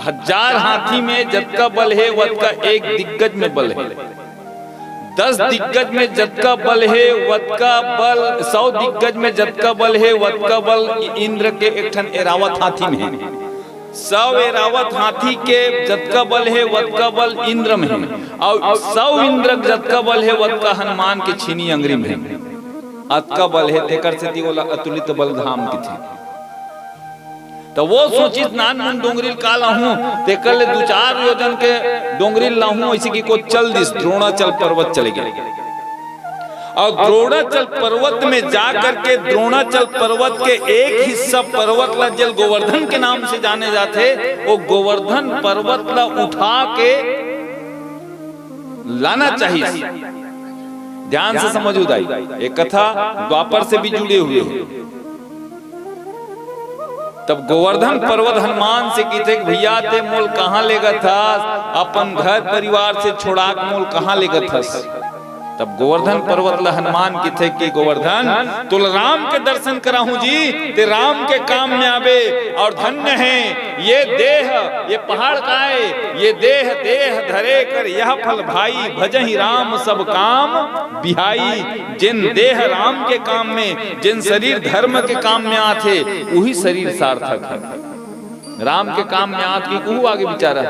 1000 हाथी में जतका बल है वतका एक दिग्गज में बल है। 10 दिग्गज में जतका बल है वतका बल, 100 दिग्गज में जतका बल है वतका बल इंद्र के एक ठन एरावत हाथी में है। 100 एरावत हाथी के जतका बल है वतका बल इंद्र में है और 100 इंद्र जतका बल है वतका हनुमान के छीनी अंगरी में है। अतका बल है तेकर से ती बोला अतुलित बल धाम की थी। तो वो सोचित नान मन डोंगरी का लाहूं ते कर ले 2-4 योजन के डोंगरी लाहूं ऐसे की को चल दिस द्रोणाचल पर्वत चले गए और द्रोणाचल पर्वत में जाकर के द्रोणाचल पर्वत के एक हिस्सा पर्वत ला जल गोवर्धन के नाम से जाने जाते, वो गोवर्धन पर्वत ला उठा के लाना चाहिए। ध्यान से समझो दाई, एक कथा द्वापर से भी जुड़े हुए हैं। तब गोवर्धन पर्वत हनुमान से कहते भैया ते मोल कहाँ लेगा था, अपन घर परिवार से छोड़ा मोल कहाँ लेगा था। तब गोवर्धन पर्वत ला हनुमान की थे कि गोवर्धन तुल राम के दर्शन कराहूं जी, ते राम के काम में आवे और धन्य है ये देह, ये पहाड़ काए, ये देह धरे कर यह फल भाई, भजहि राम सब काम बिहाई। जिन देह राम के काम में, जिन शरीर धर्म के काम में आते वही शरीर सार्थक है। राम के काम में आत की आगे बिचारा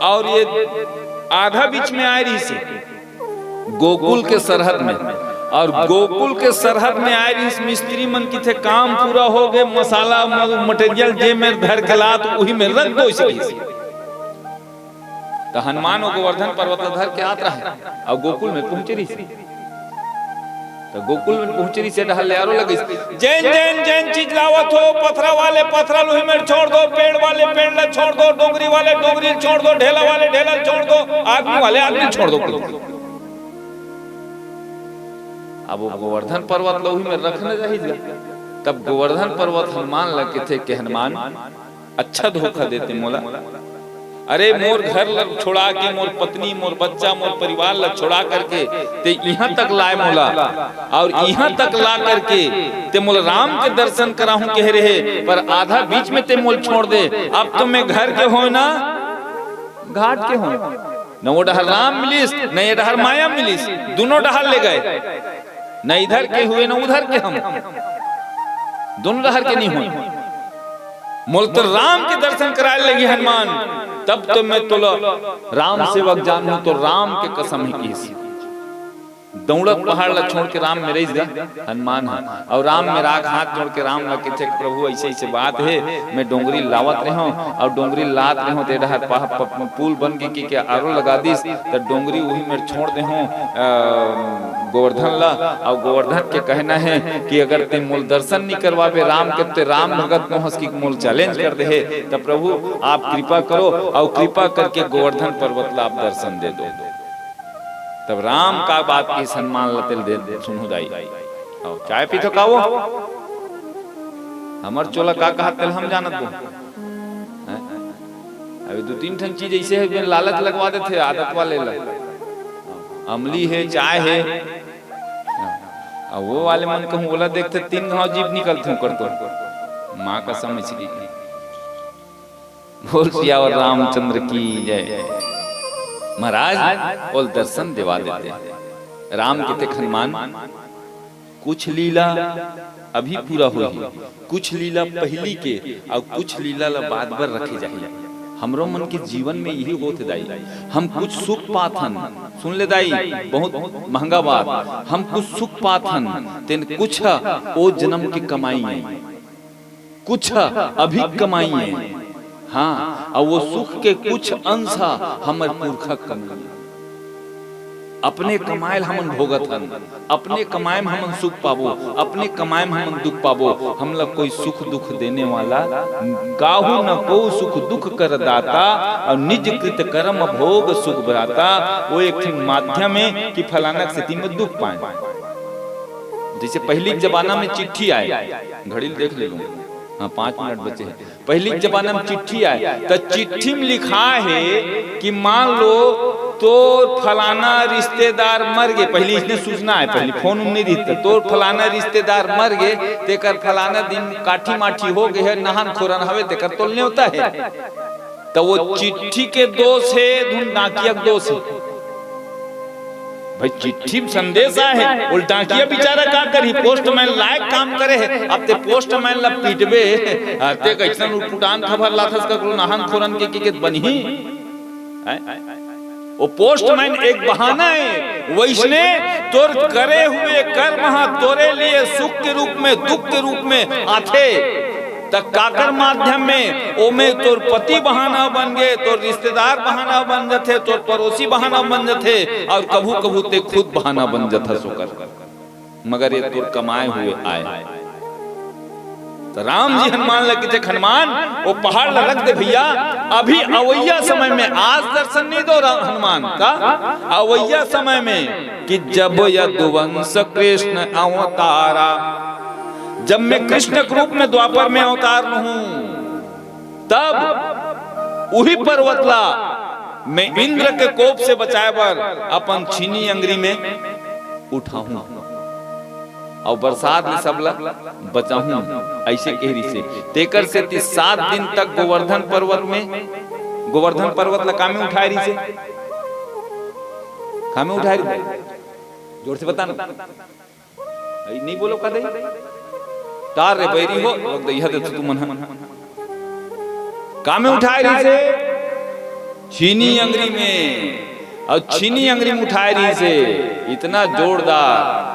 और ये आधा बीच में आए रही से गोकुल के सरहद में, और गोकुल के सरहद में आए रही मिस्त्री मन की थे काम पूरा हो गए, मसाला मटेरियल जे में धर के लात वही में रख दो इसे। तो हनुमान और गोवर्धन पर्वत धर के आता है और गोकुल में पहुंचे रही। तो गोकुल में पहुंचे रही से ढहल यारो लगी जैन चीज लावत हो, पथरा वाले पथरा लोही में छोड़ दो, पेड़ वाले पेड़ ला छोड़ दो, डोंगरी वाले डोंगरी छोड़ दो, ढेला वाले ढेला छोड़ दो, आदमी वाले आदमी छोड़ दो। अब वो गोवर्धन पर्वत लोही में रखने चाहिए। तब गोवर्धन पर्वत हनुमान लगे थे कि हनुमान अच्छा धोखा देते मोला, अरे मोर घर लग छोड़ा के, मोर पत्नी मोर बच्चा मोर परिवार लग छोड़ा करके ते यहाँ तक लाए मोला, और यहाँ तक ला करके ते मोल राम के दर्शन कराहूं कह रहे, पर आधा बीच में ते मोल छोड़ दे। अब तो मैं घर के हो ना घाट के हो, न वो डहर राम मिलिस न ये डहर माया मिलिस, दोनों डहर ले गए, न इधर के हुए न उधर के, हम दोनों डहर के नहीं हुए। मोल तो राम के दर्शन कराए लगी हनुमान, तब तो मैं तो राम सेवक जानू, तो राम के कसम ही की दौड़त पहाड़ ला छोड़ के राम में रह गया हनुमान है, और राम में राग हाथ जोड़ के राम लगे थे प्रभु ऐसे ऐसे बात है, मैं डोंगरी लावत रहे हूँ और डोंगरी लात रहे हूँ, तेरा पुल बन के क्या आरो लगा दीस, तो डोंगरी वही में छोड़ दे हूँ गोवर्धन ला। और गोवर्धन के कहना है कि अगर ते मूल दर्शन नहीं करवावे राम के, ते राम भगत को हंस की मूल चैलेंज कर दे, तो प्रभु आप कृपा करो और कृपा करके गोवर्धन पर्वत ला आप दर्शन दे दो। तब राम का बात की सम्मान लतिल दे सुनो दाई, चाय पी तो कावो हमर चोला का कहा तेल हम जानत दो। अभी 2-3 ठन चीज ऐसे है लालच लगवा देते आदत वाले ला, अमली है चाय है, अब वो वाले मन कहूँ बोला देखते 3 गांव जीप निकलते हूँ करतो माँ का समझ की बोल सियावर रामचंद्र की जय। महाराज बोल दर्शन दिवा देते राम के थे हनुमान कुछ लीला अभी पूरा हुई, कुछ लीला पहली के और कुछ लीला बाद भर रखे जाए। हमरो मन के जीवन में यही होते दाई, हम कुछ सुख पाथन सुन ले दाई, बहुत महंगा बात, हम कुछ सुख पाथन तेन कुछ ओ जन्म की कमाई है, कुछ अभी कमाई है। हाँ और वो सुख के कुछ अंश हमर पुरखा कमाई, अपने कमायल हमन भोगत हन, अपने कमाए में हमन सुख पाबो, अपने कमाए में हमन दुख पाबो। हम लोग कोई सुख दुख देने वाला काहू न को सुख दुख कर दाता और निज कृत कर्म भोग सुख बराता। वो एक माध्यम है कि फलाना स्थिति में दुख पाए। जैसे पहली जमाना में चिट्ठी आए, घड़ी देख ले लूं, हाँ 5 मिनट बचे हैं। पहली जमाना में चिट्ठी आए तो चिट्ठी में लिखा है कि मान लो तो फलाना रिश्तेदार मर गए, पहले इसने सूचना है, पहले फोन नहीं रहता, तो फलाना रिश्तेदार मर गए तेकर फलाना दिन काठी माठी हो गए है, नहान खोरन हवे तेकर तोलने होता है। तो वो चिट्ठी के दोष है धुन डाकिया के दोष है। भाई चिट्ठी संदेश है, उल्टा किया बेचारा का करी, पोस्टमैन लायक काम करे है। अब ते पोस्टमैन ला पीटबे ते कैसन उटपुटान खबर लाथस ककरो नहान खोरन के बनी वो पोस्टमैन एक बहाना है, वैसने तोर करे हुए कर्म तोरे लिए सुख के रूप में दुख के रूप में आथे। तक काकर माध्यम में ओमे तोर पति बहाना बन गए, तोर रिश्तेदार बहाना बन जाते, तोर पड़ोसी बहाना बन जाते और कभू कभू ते खुद बहाना बन जाता सोकर, मगर ये तोर कमाए हुए आए। तो राम जी हनुमान लगे थे, हनुमान वो पहाड़ रख दे भैया, अभी अवैया समय में, आज दर्शन नहीं दो हनुमान का, अवैया समय में कि जब यदुवंश कृष्ण अवतारा, जब मैं कृष्ण के रूप में द्वापर में अवतार हूं, तब वही पर्वतला मैं इंद्र के कोप से बचाए बर अपन छीनी अंगरी में उठाऊं और बरसात में सबला बचाऊं। ऐसे कहरी से तेकर से 7 दिन तक गोवर्धन पर्वत में, गोवर्धन पर्वत ला कामे उठाई रही से, कामे उठाई रही, जोर से बता ना, नहीं बोलो का दे तार रे बैरी हो लोग दैया दे तू मन कामे उठाई रही से छीनी अंगरी में, और छीनी अंगरी में उठाई रही से इतना जोरदार।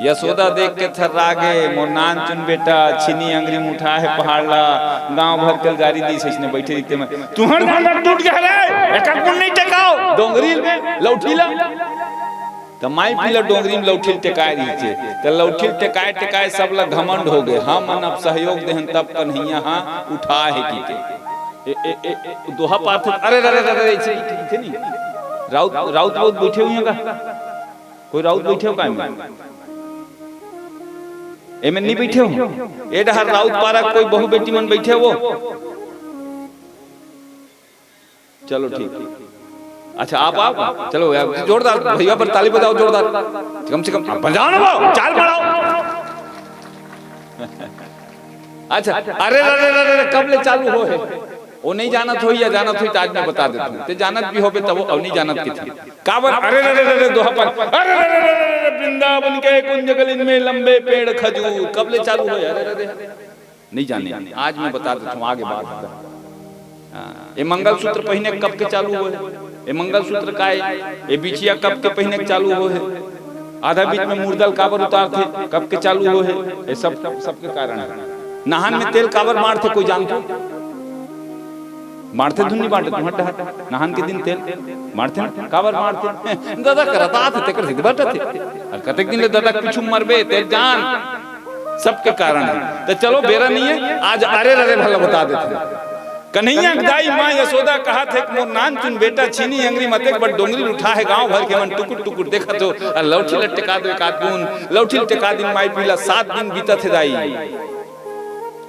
यशोदा देख के थर्रा गए, मोर नान चुन बेटा छीनी अंगरी में उठा है पहाड़ ला, गांव भर के गाड़ी दी सचने बैठे रहते में तुहर गांव टूट गया रे, एका कुन नहीं टेकाओ डोंगरी में लौठीला। तो माई पीला डोंगरी में लौठिल टेकाए रही थे, तो लौठिल टेकाए टेकाए सब लग घमंड हो गए, हम मन अब सहयोग देहन तब कन्हैया हाँ उठा है की के दोहा पाथ। अरे रे रे रे थे नहीं, राउत राउत बहुत बैठे हुए का, कोई राउत बैठे हो का एमे नहीं बैठे हो, ए डहर राउत पारा कोई बहु बेटी मन बैठे वो, चलो ठीक, अच्छा आप आओ, चलो यार जोरदार भैया पर ताली बजाओ जोरदार, कम से कम बजाओ ना, चाल बढ़ाओ। अच्छा अरे अरे कब ले चालू हो है, वो नहीं जानत हो या जानत हो आज मैं बता देता हूं, ते जानत भी होबे तब अब नहीं जानत के थे काबर। अरे अरे अरे दोहा पर अरे अरे वृंदावन के कुंज गलिन में लंबे पेड़ खजूर, कब ले चालू हो, अरे अरे नहीं जाने, आज मैं बता देता हूं, आगे बात। ये मंगलसूत्र पहने कब के चालू हो है, ये मंगलसूत्र का है, ये बिछिया कब के पहने के चालू हो है, आधा बीच में मुर्दल काबर उतार थे कब के चालू हो है, ये सब सबके कारण है। नहान में तेल काबर मारते कोई जानते, मारते धुन नहीं बांटे तुम, नहान के दिन तेल मारते ना, काबर मारते दादा करता थे तेकर सीधे बैठे थे, और कतक दिन ले दादा पीछू मरबे तेल जान, सबके कारण है। तो चलो बेरा नहीं है, आज अरे अरे भला बता देते। कन्हैया दाई माँ यशोदा कहा थे कि मोर नान चुन बेटा छीनी अंगरी मते बड़ डोंगरी उठा है, गांव भर के मन टुकुर टुकुर देखा तो लौठी लटका दो एक आदमी, लौठी लटका दिन माई पीला 7 दिन बीता थे दाई,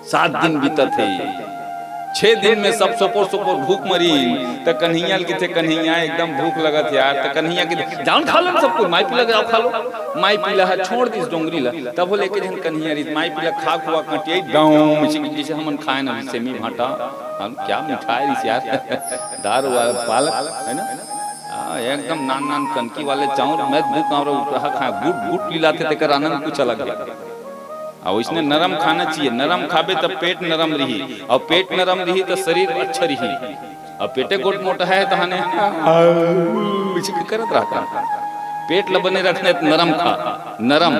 7 दिन बीता थे। 6 दिन में सब सपोर सपोर भूख मरी। तो कन्हैया के थे, कन्हैया एकदम भूख लगत यार। तो कन्हैया के जान खा लो सब कुछ, माई पीला जाओ खा लो। माई पीला है छोड़ दिस डोंगरी ला। तब वो लेके जन कन्हैया री माई पीला खा खुआ कटिया गाँव जैसे हमन खाए ना सेमी भाटा, हम क्या मिठाई रिस यार दार पालक है ना, एकदम नान नान कनकी वाले चाउर मैं भूख खा गुट गुट लीलाते तेकर आनंद कुछ अलग है। और इसने नरम खाना चाहिए, नरम खाबे तब पेट नरम रही, और पेट नरम रही तो शरीर अच्छा रही। और पेटे गोट मोटा है तो हने करत रहता, पेट ल बने रखने नरम खा, नरम।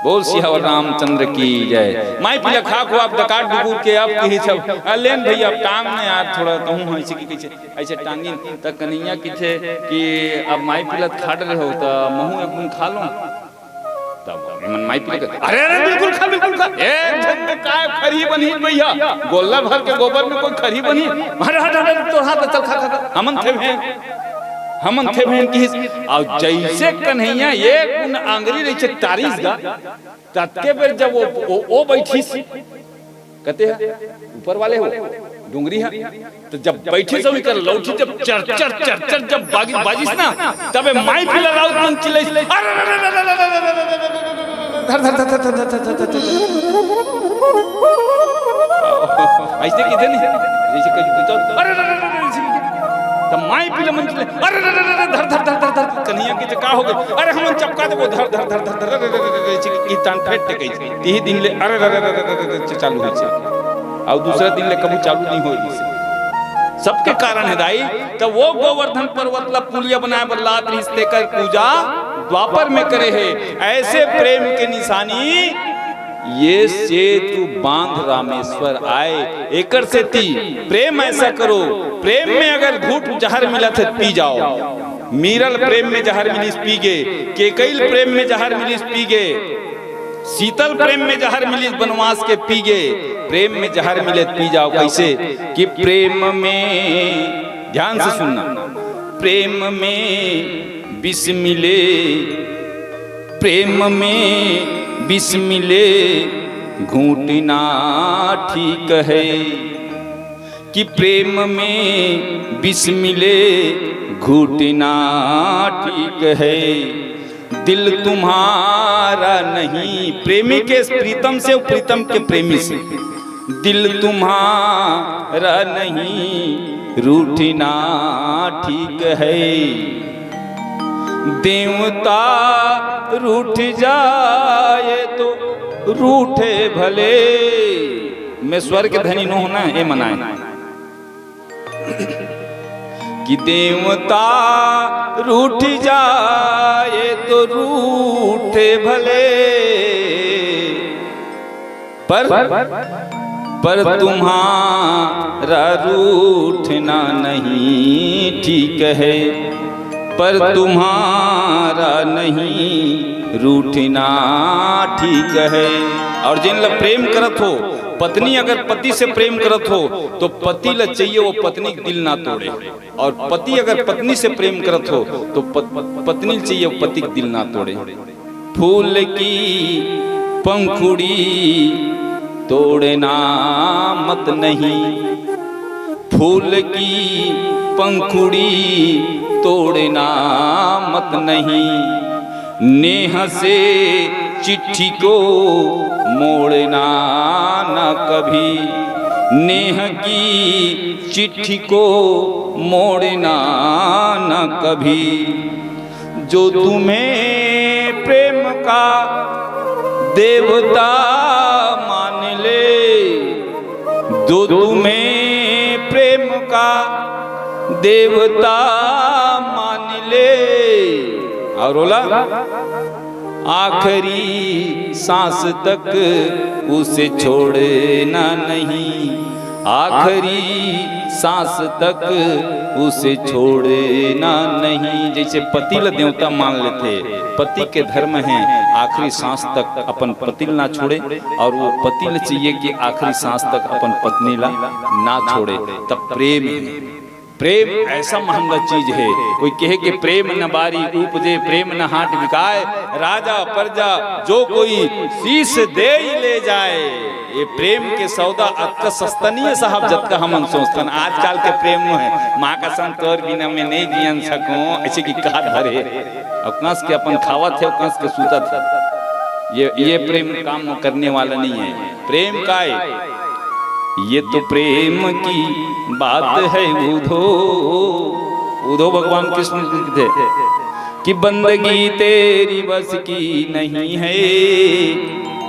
बोल सियावर रामचंद्र की जय। माई पीला खा खो आप डकाट डुबूर के अब कही सब लेन भैया अब टांग में यार थोड़ा कहूँ ऐसे की कैसे ऐसे टांगी तक कन्हैया की थे कि अब माई पीला खाट रहे हो तो महू एक दिन खा लो। तब मन माई पीला अरे अरे बिल्कुल खा एक झन में काय खरी बनी भैया, गोला भर के गोबर में कोई खरी बनी। अरे अरे तो हाथ चल खा खा हमन थे बहन की। और जैसे कन्हैया एक उन आंगरी रही तारीस गा तत्के बेर जब वो बैठी कहते हैं ऊपर वाले हो डोंगरी है, तो जब बैठी सब कर लौटी जब चर चर चर चर जब बाजिस ना तबे माई पीला राउत मन चिल्ले ऐसे किधर नहीं जैसे कहीं तब माई पीला मन चिल्ले अरे धर धर धर धर धर कन्हैया की का हो गई। अरे हमन चपका दे वो धर धर धर धर धर की तान फेट के गई तीही दिन ले अरे अरे चालू हो छे और दूसरा दिन ले कभी चालू नहीं हो इसे सबके कारण है दाई। तो वो गोवर्धन पर्वत ला पुलिया बनाए बल्ला रिश्ते कर पूजा द्वापर में करे है। ऐसे प्रेम के निशानी ये सेतु बांध रामेश्वर आए एकर से ती प्रेम ऐसा करो। प्रेम में अगर घूट जहर मिला तो पी जाओ। मीरल प्रेम में जहर मिलिस पी गे, केकैल प्रेम में जहर मिलिस पी गे, शीतल प्रेम में जहर मिलिस बनवास के पी गे। प्रेम में जहर मिले पी जाओ कैसे कि प्रेम में ध्यान से सुनना, प्रेम में विष मिले, प्रेम में विष मिले घूटना ठीक है कि प्रेम में विष मिले घूटना ठीक है। दिल तुम्हारा नहीं प्रेमी के प्रीतम से प्रीतम के प्रेमी से, दिल तुम्हारा नहीं रूठना ठीक है। देवता रूठ जाए तो रूठे भले, मैं स्वर्ग धनी न होना ये मनाए कि देवता रूठ जाए तो रूठे भले, पर तुम्हारा रूठना नहीं ठीक है, पर तुम्हारा नहीं रूठना ठीक है। और जिन लोग प्रेम करत हो, पत्नी अगर पति से प्रेम करत हो तो पति ल चाहिए वो पत्नी दिल ना तोड़े, और पति अगर पत्नी से प्रेम करत हो तो पत्नी चाहिए वो पति दिल ना तोड़े। फूल की पंखुड़ी तोड़ना मत नहीं, फूल की पंखुड़ी तोड़ना मत नहीं, नेह से चिट्ठी को मोड़ना न कभी, नेह की चिट्ठी को मोड़ना न कभी। जो तुम्हें प्रेम का देवता मान ले, जो तुम्हें प्रेम का देवता मान ले, और बोला आखिरी सांस तक उसे छोड़ना नहीं, आखिरी सांस तक उसे छोड़ना नहीं। जैसे पति ल देवता मान लेते, पति के धर्म है आखिरी सांस तक अपन पति ना छोड़े, और वो पति ल चाहिए कि आखिरी सांस तक अपन पत्नी ला ना छोड़े। तब प्रेम प्रेम ऐसा महंगा चीज है। कोई कहे कि प्रेम न बारी उपजे प्रेम न हाट बिकाए, राजा प्रजा जो कोई शीश दे ही ले जाए। ये प्रेम के सौदा अक्का सस्तनीय साहब जत का हम सोचतन आजकल के प्रेम में है माँ का संतोर बिना में नहीं जियन सकूं ऐसे की कहा धरे और कंस के अपन खावत है कंस के सूता था। ये प्रेम काम करने वाला नहीं है। प्रेम का है ये तो प्रेम की बात है उधो भगवान कृष्ण थे कि बंदगी तेरी बस की नहीं है,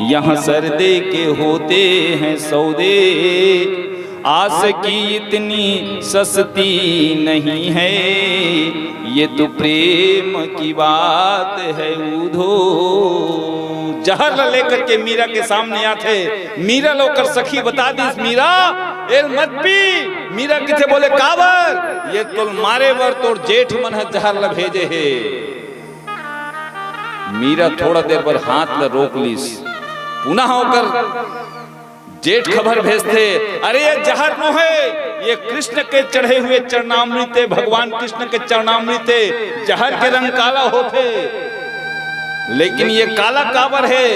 यहाँ सरदे के होते हैं सौदे, आस की इतनी सस्ती नहीं है, ये तो प्रेम की बात है उधो। जहर लेकर के मीरा के सामने आते, मीरा लोकर सखी बता दी मीरा एल मत पी। मीरा किथे बोले काबर ये तुल मारे वर तोर जेठ मन है जहर ल भेजे है। मीरा थोड़ा देर पर हाथ ल रोक लीस, पुनः होकर जेठ खबर भेजते, अरे ये जहर नो है, ये कृष्ण के चढ़े हुए चरणामृत, भगवान कृष्ण के चरणामृत, जहर के रंग काला होते, लेकिन ये काला काबर है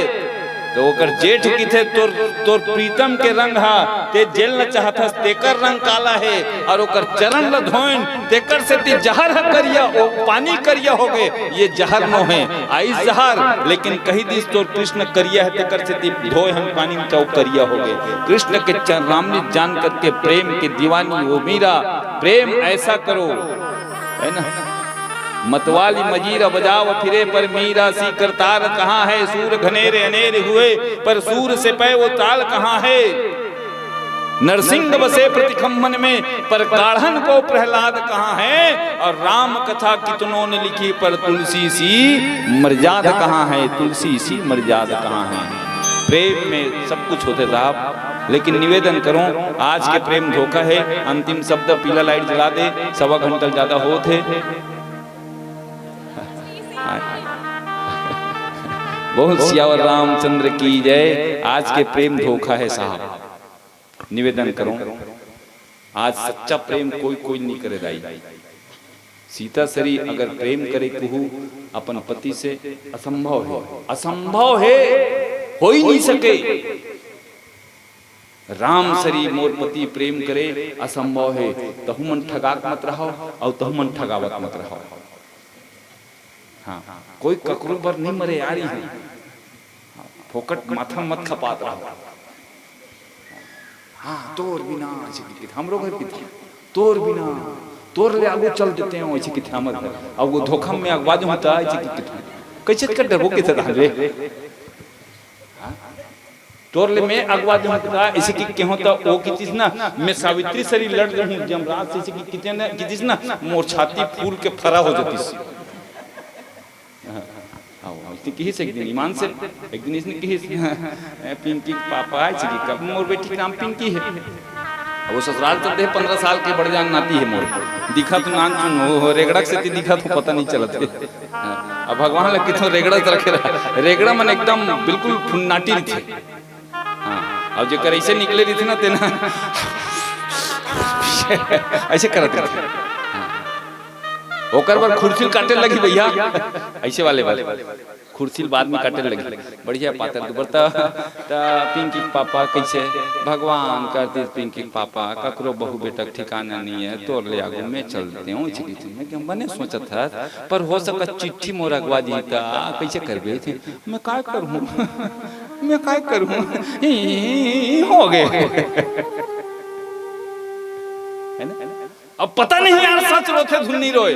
तो ओकर जेठ की थे तोर प्रीतम के रंग हा ते जेल न चाहता तेकर रंग काला है, और ओकर चरण ल धोइन तेकर से ती जहर ह करिया ओ पानी करिया हो गए, ये जहर नो है आई जहर, लेकिन कही दिस तोर कृष्ण करिया है तेकर से ती धोए हम पानी में चाउ करिया हो गए। कृष्ण के चरणामृत जान करके प्रेम की दीवानी वो मीरा, प्रेम ऐसा करो है ना। मतवाली मजीरा बजाओ फिरे पर मीरा सी करतार कहाँ है, सूर घनेरे अनेरे हुए पर सूर से पै वो ताल कहाँ है। नरसिंह बसे प्रतिखम्मन में पर काढ़न को प्रहलाद कहाँ है, और राम कथा कितनों ने लिखी पर तुलसी सी मर्याद कहाँ है, तुलसी सी मर्याद कहाँ है। प्रेम में सब कुछ होते साहब, लेकिन निवेदन करूं आज के प्रेम धोखा है। अंतिम शब्द पीला लाइट जला दे, 1.25 घंटा ज्यादा होते बहुत सियावर रामचंद्र की जय। आज के प्रेम धोखा है साहब, निवेदन करो आज सच्चा प्रेम कोई नहीं करे दाई। सीता सरी अगर प्रेम करे कहू अपन पति से असंभव है, असंभव है, हो ही नहीं सके। राम सरी मोर पति प्रेम करे असंभव है, तहु मन ठगाक मत रहो और तहु मन ठगावत मत रहो। हाँ, कोई ककरो पर नहीं मरे यारी है, फोकट माथा मत खपात रहो। हाँ तोर बिना हमरो घर किथे तोर बिना तोर ले आगू चल देते हैं ऐसे किथे हमर घर, अब वो धोखा में आवाज होता है ऐसे किथे कैसे कर डरबो किथे रे तोर ले में आवाज होता है ऐसे कि होता ओ की चीज ना मैं सावित्री सरी लड़ रही जमराज से कि किथे ना कि चीज ना मोर छाती फूल के फरा हो जाती सी। कही से एक दिन ईमान से एक दिन इसने कही पिंकी पापा है कि कब मोर बेटी का नाम पिंकी है, वो ससुराल चलते हैं 15 साल की बड़ जान नाती है मोर, दिखा तो नान चुन हो रेगड़ा से दिखा तो पता नहीं चलते। अब भगवान लग कितना रेगड़ा रखे रहा, रेगड़ा मन एकदम बिल्कुल फुन्नाटी थे। हाँ और जो कर ऐसे निकले रही थी ना तेना ऐसे करते थे, ओकर पर खुर्सी काटे लगी भैया ऐसे वाले खुर्सी बाद में काटे लगी बढ़िया पातर दुबरता पिंकी पापा कैसे भगवान करते पिंकी पापा ककरो बहु बेटा ठिकाना नहीं है तोर ले आगू में चल देते हूँ मैं मैंने सोचा था पर हो सका चिट्ठी मोर अगवा दी था कैसे कर गए थे मैं काय करूँ मैं काय करूँ हो गए है ना। अब पता नहीं यार सच रोते धुन्नी रोए।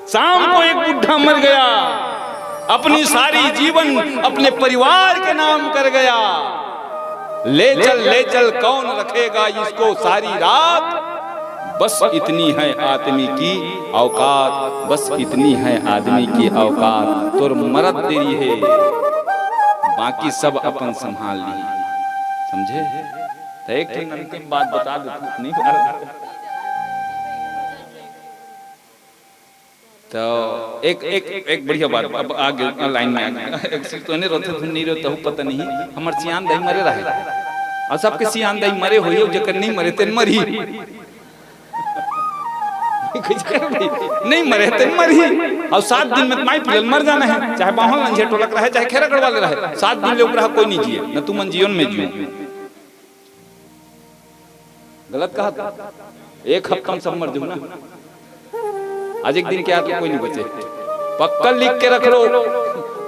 शाम को एक बुढ़ा मर गया, अपनी सारी जीवन अपने परिवार के नाम कर गया। ले चल कौन रखेगा इसको सारी रात, बस इतनी है आदमी की औकात, बस इतनी है आदमी की औकात, तोर मरद देरी है बाकी सब अपन संभाल ली। समझे तो एक अंतिम बात बता दो नहीं तो एक बढ़िया बात अब आगे लाइन में आगे तो नहीं रोते नहीं रोते पता नहीं हमार सियान दही मरे रहे और सबके सियान दही मरे हो जकर नहीं मरे तेन मरी नहीं मरे तो मरी और 7 दिन में माई पिलल मर जाना है, चाहे बाहर लंझे टोलक रहे चाहे खेरागढ़ वाले रहे, 7 दिन लोग रहा कोई नहीं जिए न तू मन जीवन में जियो। गलत कहा था, 1 हफ्ता में सब मर जाओ ना, आज एक दिन क्या तो कोई नहीं बचे। पक्का लिख के रख लो,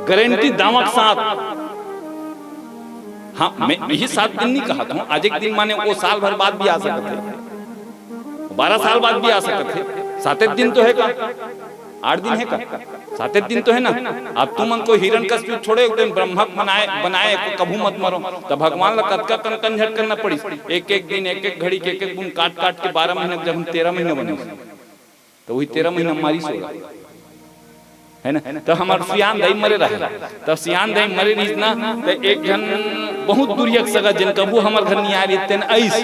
गारंटी दामक साथ। हाँ मैं यही 7 दिन नहीं कहा था, आज एक दिन माने वो साल भर बाद भी आ सकते थे, 12 साल बाद भी आ सकते थे, 7 दिन तो है का, 8 दिन है का, 7 दिन तो है ना। अब तुम को हिरण्यकश्यप छोड़े एकदम ब्रह्मक बनाए कभू मत मरो, तो भगवान ला कतका कन झट करना पड़ी, एक एक दिन एक एक घड़ी के एक एक बूंद काट काट के 12 महीने, जब हम 13 महीने बने तो वही 13 महीना हमारी सो है ना। तो हमारे सियान दाई मरे रहे, तब सियान दाई मरे रही ना, तो एक जन बहुत दूरिया सगा जन कबू हमारे घर नहीं आ रही तेन ऐस,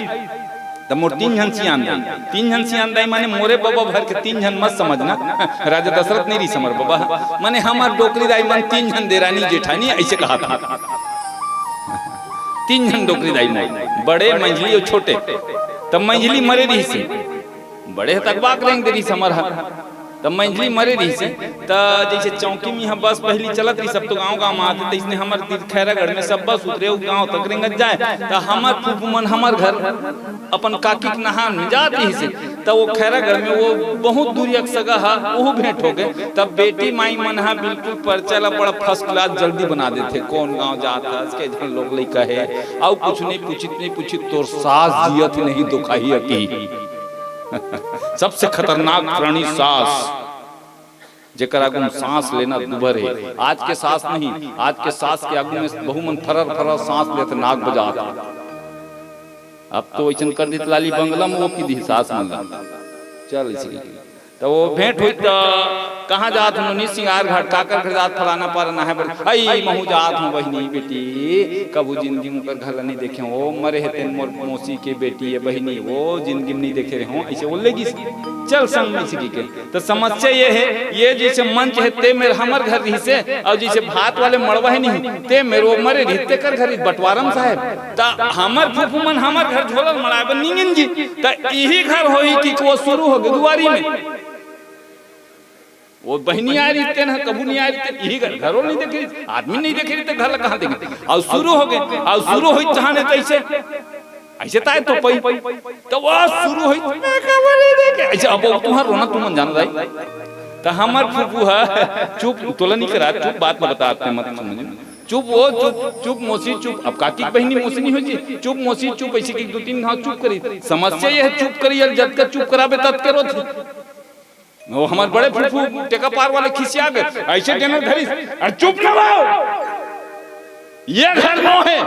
तो मोर 3 जन सियान दाई, 3 जन सियान दाई माने मोरे बाबा भर के 3 जन मत समझना, राजा दशरथ नहीं रही समर बाबा माने हमार डोकरी दाई मन 3 जन देरानी जेठानी ऐसे कहा था। 3 जन डोकरी दाई मोर, बड़े मंझली और छोटे, तब मंझली मरे रही से, बड़े तक बाक रेंग दे रही समर, तब मंझली मरे रही से। तो जैसे चौकी में यहाँ बस पहली चलत रही, सब तो गाँव गाँव में आते, तो इसने हमारे खैरागढ़ में सब बस उतरे गाँव तक रेंगत जाए, तो हमार फूफू मन हमार घर अपन काकी के नहान में जाती से, तो वो खैरागढ़ में वो बहुत दूरी सगा हा वो भेंट हो गए। तब बेटी माई मन हा बिल्कुल परचला बड़ा फर्स्ट क्लास जल्दी बना देते, कौन गाँव जाता इसके जन लोग लइका है, और कुछ नहीं पूछित तोर सास जियत नहीं दुखाही अकी। सबसे खतरनाक प्राणी सांस, जेकर आगू में सांस लेना दुबर है। आज के सांस नहीं, आज के सांस के आगू में बहुमन फरर फरर सांस लेते नाक बजाता। अब तो ऐसा कर दी लाली बंगला में वो की दी सांस मन चल इसी। तो वो भेंट हुई तो कहाँ जात हूँ, नी सिंगार घाट काकर घर जात फलाना पर ना है आई महू जात हूँ बहनी बेटी, कबू जिंदगी में कर घर नहीं देखे वो मरे है तेन मोर मौसी के बेटी है बहनी, वो जिंदगी में नहीं देखे रहे हो ऐसे बोलेगी। चल संग में इसी के तो समस्या ये है, ये जैसे मंच है ते मेरे हमर घर रही से, और जैसे भात वाले मड़वा है नहीं ते मेरे वो मरे रहते कर घर बंटवारम साहब, तो हमर फूफू मन हमर घर झोलल मड़ाए निंगन जी, तो यही घर होई कि वो शुरू हो गए दुआरी में, वो बहनी आ रही थे ना कबू नहीं आ रही थे, यही घरों नहीं देखे, आदमी नहीं देखे थे, घर कहाँ देखे, और शुरू हो गए, और शुरू हुई चाहने कैसे ऐसे ताए तो पई तो वो शुरू हुई ऐसे। अब तुम्हारा रोना तुम जान रही, तो हमार फूफू है चुप तोला नहीं करा, चुप बात में बताते मत समझ, चुप वो चुप चुप मौसी चुप, अब काकी बहनी मौसी नहीं हो चुप मौसी चुप, ऐसे 2-3 घाव चुप करी। समस्या ये है चुप करी जब का चुप कराबे तब करो, वो हमारे बड़े फूफू टेका पार वाले खिसिया गए ऐसे देने धरी, अरे चुप ना रहो ये घर नो है,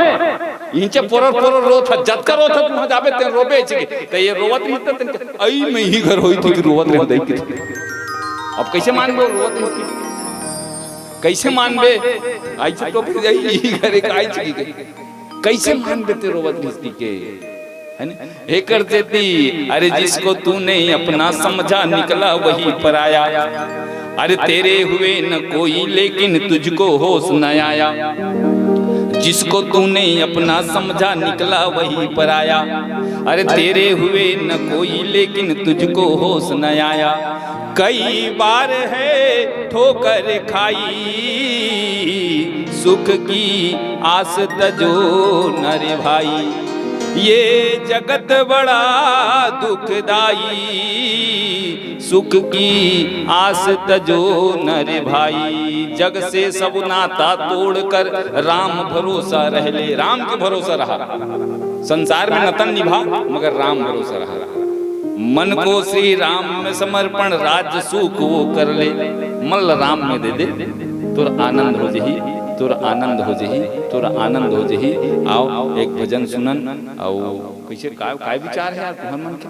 इनचे पोरर पोरर रोत जत का रोत तुम जाबे ते रोबे छे, तो ये रोवत नहीं त आई में ही घर होई थी कि रोवत रह दई। अब कैसे मानबो रोवत नहीं, कैसे मानबे ऐसे तो फिर जाई ही घर एक आई छे, कैसे मानबे ते रोवत नहीं के है कर देती। अरे जिसको तूने अपना समझा निकला वही पराया, अरे तेरे हुए न कोई लेकिन तुझको होश न आया, जिसको तूने अपना समझा निकला वही पराया, अरे तेरे हुए न कोई लेकिन तुझको होश न आया। कई बार है ठोकर खाई सुख की आस तजो न रे भाई, ये जगत बड़ा दुखदाई सुख की आस तजो न रे भाई। जग से सब नाता तोड़कर राम भरोसा रह ले, राम के भरोसा रहा, संसार में नतन निभा मगर राम भरोसा रहा। मन को श्री राम में समर्पण राज्य सुख वो कर ले, मल राम में दे दे तुर आनंद हो जही, तुर आनंद हो जही, तुर आनंद हो जही। आओ एक भजन सुनन, आओ कैसे काय विचार है यार तुम्हार मन के?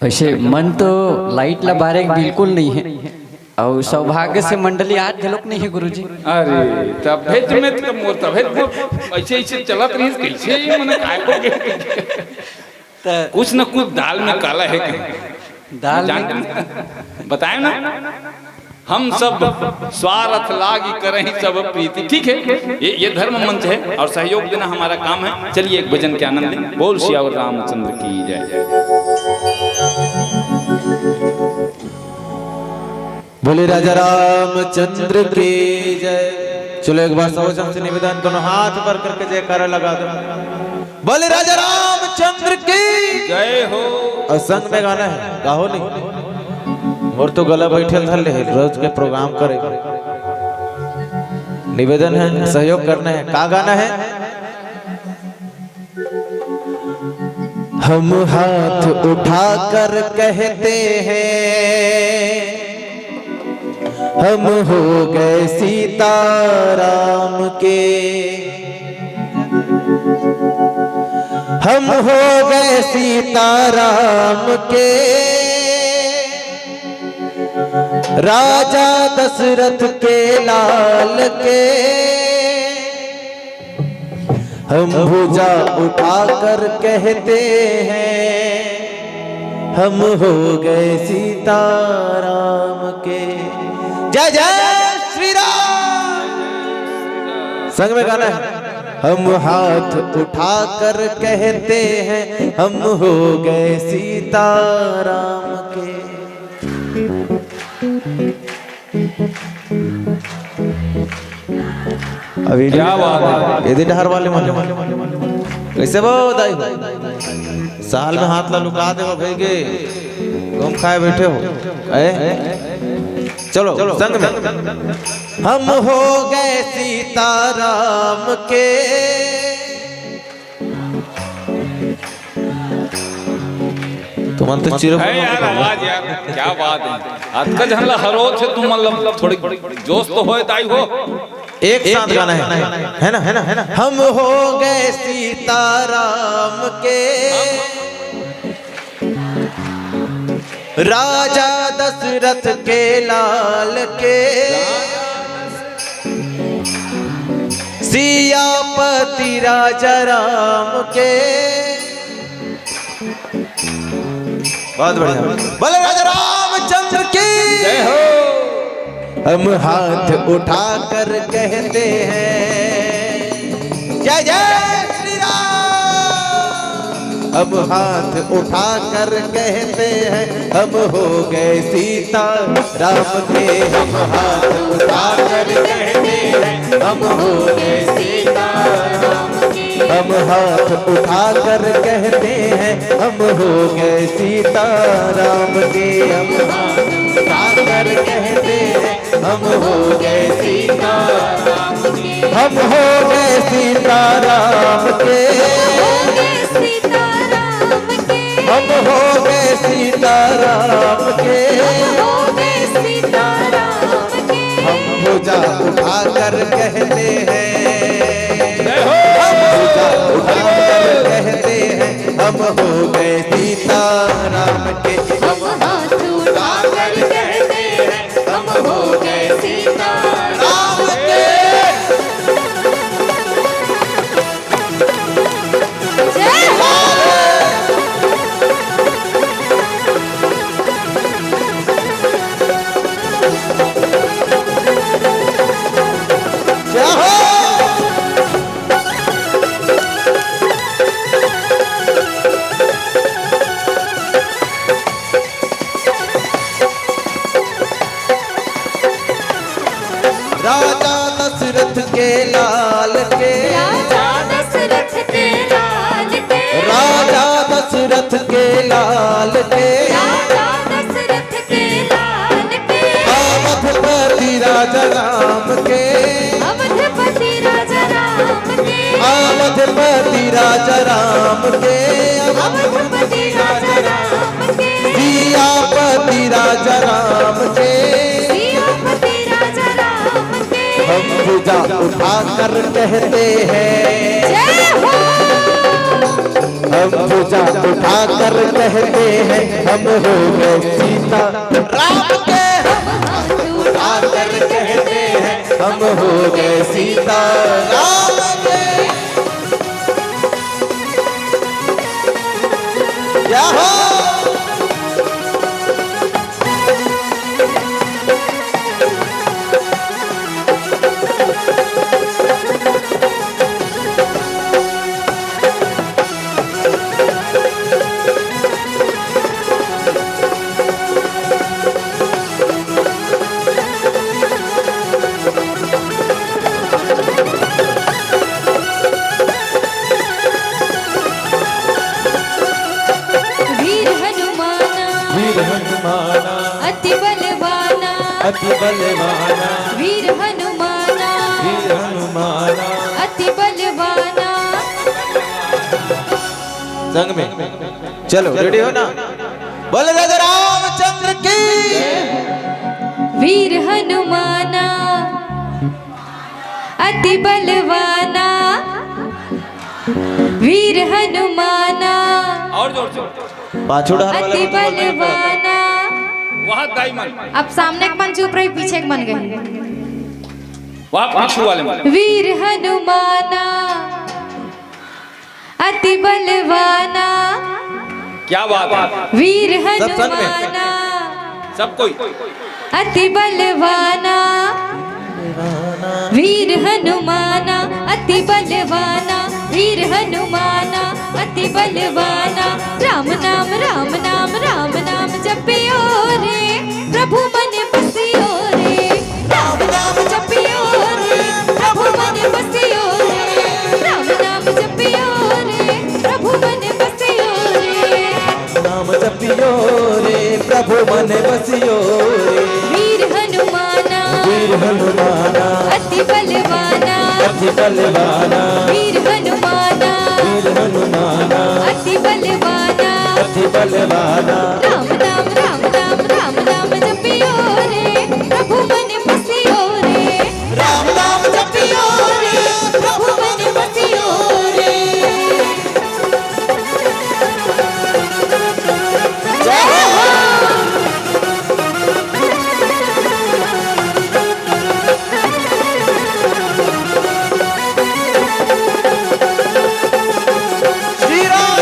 वैसे मन तो लाइट ला बारे बिल्कुल नहीं है, और सौभाग्य से मंडली आज झलक नहीं है गुरुजी। अरे तब भेज में तो मोर तब ऐसे ऐसे चलत रही कैसे मने काय हो गए, कुछ न कुछ दाल में काला है कि दाल बताए ना, हम सब स्वार्थ लागी करें सब प्रीति। ठीक है ये धर्म मंच है और सहयोग देना हमारा काम है। चलिए एक भजन के आनंद लें। बोल सियावर रामचंद्र की जय। बोले राजा रामचंद्र की जय। चलो एक बार सौ से निवेदन, दोनों हाथ पर करके जयकारा लगा दो। बोले राजा रामचंद्र की जय हो। और संग में गाना है, गाहो नहीं और तो गला बैठे धर ले, रोज के प्रोग्राम करे। निवेदन है, सहयोग करना है। का गाना है? हम हाथ उठाकर कहते हैं हम हो गए सीताराम के, हम हो गए सीताराम के, राजा दशरथ के लाल के। हम भुजा उठाकर कहते हैं हम हो गए सीताराम के। जय जय श्री राम। संग में गाना है, हम हाथ उठाकर कहते हैं हम हो गए सीताराम के। अभी क्या बात है। ये दिन हर वाले कैसे वो दाई साल में हाथ ला लुका दे भेगे तुम खाए बैठे हो। चलो संग में, हम हो गए सीताराम के, तुम तो चिर है यार आवाज यार, क्या बात है। आज का झनला हरो थे तुम, मतलब थोड़ी जोश तो होए ताई हो। एक साथ गाना है ना, है ना, है ना। हम हो गए सीताराम के, राजा दशरथ के लाल के, सियापति राजा राम के। बहुत बढ़िया। बोले राजा रामचंद्र की जय हो। हम हाथ उठाकर कहते हैं जय जय श्री राम। हम हाथ उठाकर कहते हैं हम हो गए सीता राम के। हम हाथ उठाकर कहते हैं हम हो गए सीता राम के। हम हाथ उठाकर कहते हैं हम हो गए सीता राम के। हम हाथ उठाकर कहते हैं हम हो गए सीता राम के। हम हो गए सीता राम के। हम हो गए सीता राम के। हम भुजा उठाकर कहते हैं हम भुजा उठाकर कहते हैं हम हो गए सीता राम के। हम हाथ उठाकर कहते हैं हम हो गए सीता राम के। राजा दशरथ के लाल के, राजा दशरथ के लाल के, राजा दशरथ के लाल के, राजा दशरथ के लाल के, अवधपति राजा राम के, अवधपति राजा राम के, अवधपति राजा राम के, अवधपति राजा राम के, सियापति राजा राम के। सियापति राजा राम के। हम भुजा उठाकर कहते हैं जय हो। हम भुजा उठाकर कहते हैं हम हो गए सीता राम के। उठाकर कहते हैं हम हो गए सीता राम के। क्या हो अति बलवाना वीर हनुमाना वीर हनुमाना अति बलवाना। संग में चलो, रेडी हो ना? बोले राजा रामचंद्र की। वीर हनुमाना अति बलवाना, वीर हनुमाना और जोर से पाछू डाल अति बलवाना। वहाँ दाई मन, अब सामने के मन चुप रही, पीछे के मन गई। वहाँ पीछू वाले मन। वीर हनुमाना अति बलवाना, क्या बात है, वीर सब संग में। हनुमाना सब कोई। अति बलवाना, वीर हनुमाना अति बलवाना, वीर हनुमाना अति बलवाना। राम नाम राम नाम राम नाम जपियो रे, प्रभु मन बसियो रे। राम नाम जपियो रे, प्रभु मन बसियो रे। राम नाम जपियो रे, प्रभु मन बसियो रे। नाम जपियो रे, प्रभु मन बसियो रे। वीर हनुमाना वीर हनुमाना अति बलवाना, अति बलवाना वीर हनुमाना वीर हनुमाना अति बलवाना। अति बलवाना। राम नाम राम नाम राम नाम जपियो रे, प्रभु मन बसियो रे। राम नाम जपियो रे, प्रभु मन बसियो रे। जय हो। श्री राम।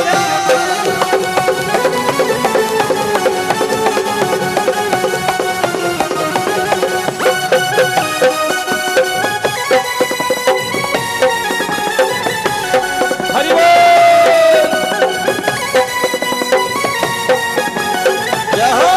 हरि बोल। जय हो।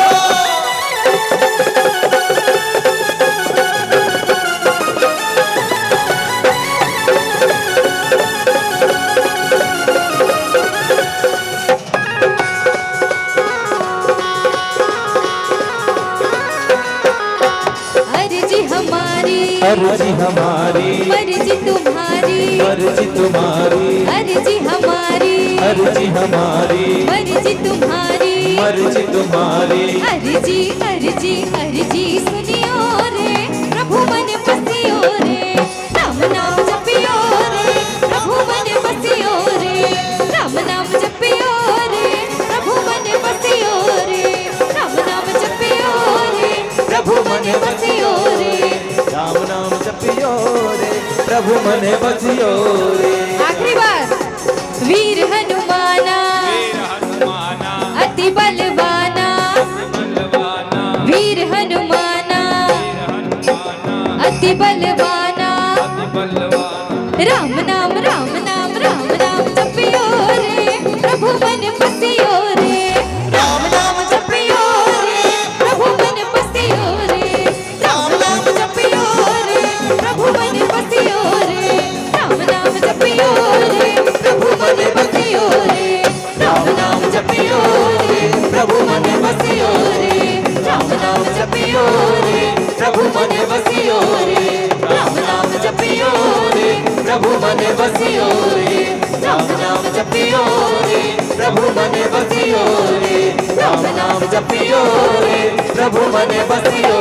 अर्जी हमारी अर्जी हमारी मर्जी तुम्हारी, मर्जी तुम्हारी अर्जी हमारी अर्जी हमारी मर्जी तुम्हारी। मर्जी तुम्हारी। अर्जी अर्जी अर्जी सुनियो रे, प्रभु मन बसियो रे। राम नाम जपियो रे, प्रभु मन बसियो रे। राम नाम जपियो रे, प्रभु मन बसियो रे। राम नाम जपियो रे, प्रभु मन बसियो रे। राम नाम जपियो रे, प्रभु मन बसियो रे। आखिरी बार। वीर हनुमाना अति बलवाना, वीर हनुमाना अति बलवाना। राम नाम राम नाम राम नाम जपियो रे, प्रभु मन बसियो रे। राम नाम जपियो रे, प्रभु मन बसियो रे। राम नाम जपियो रे, प्रभु मन बसियो रे। राम नाम जपियो रे, प्रभु मन बसियो रे। राम नाम जपियो रे, प्रभु मन बसियो रे। राम नाम जपियो रे, प्रभु मन बसियो रे। राम नाम जपियो रे, प्रभु मन बसियो रे। राम नाम जपियो रे, प्रभु मन बसियो रे। राम नाम जपियो रे, प्रभु मन बसियो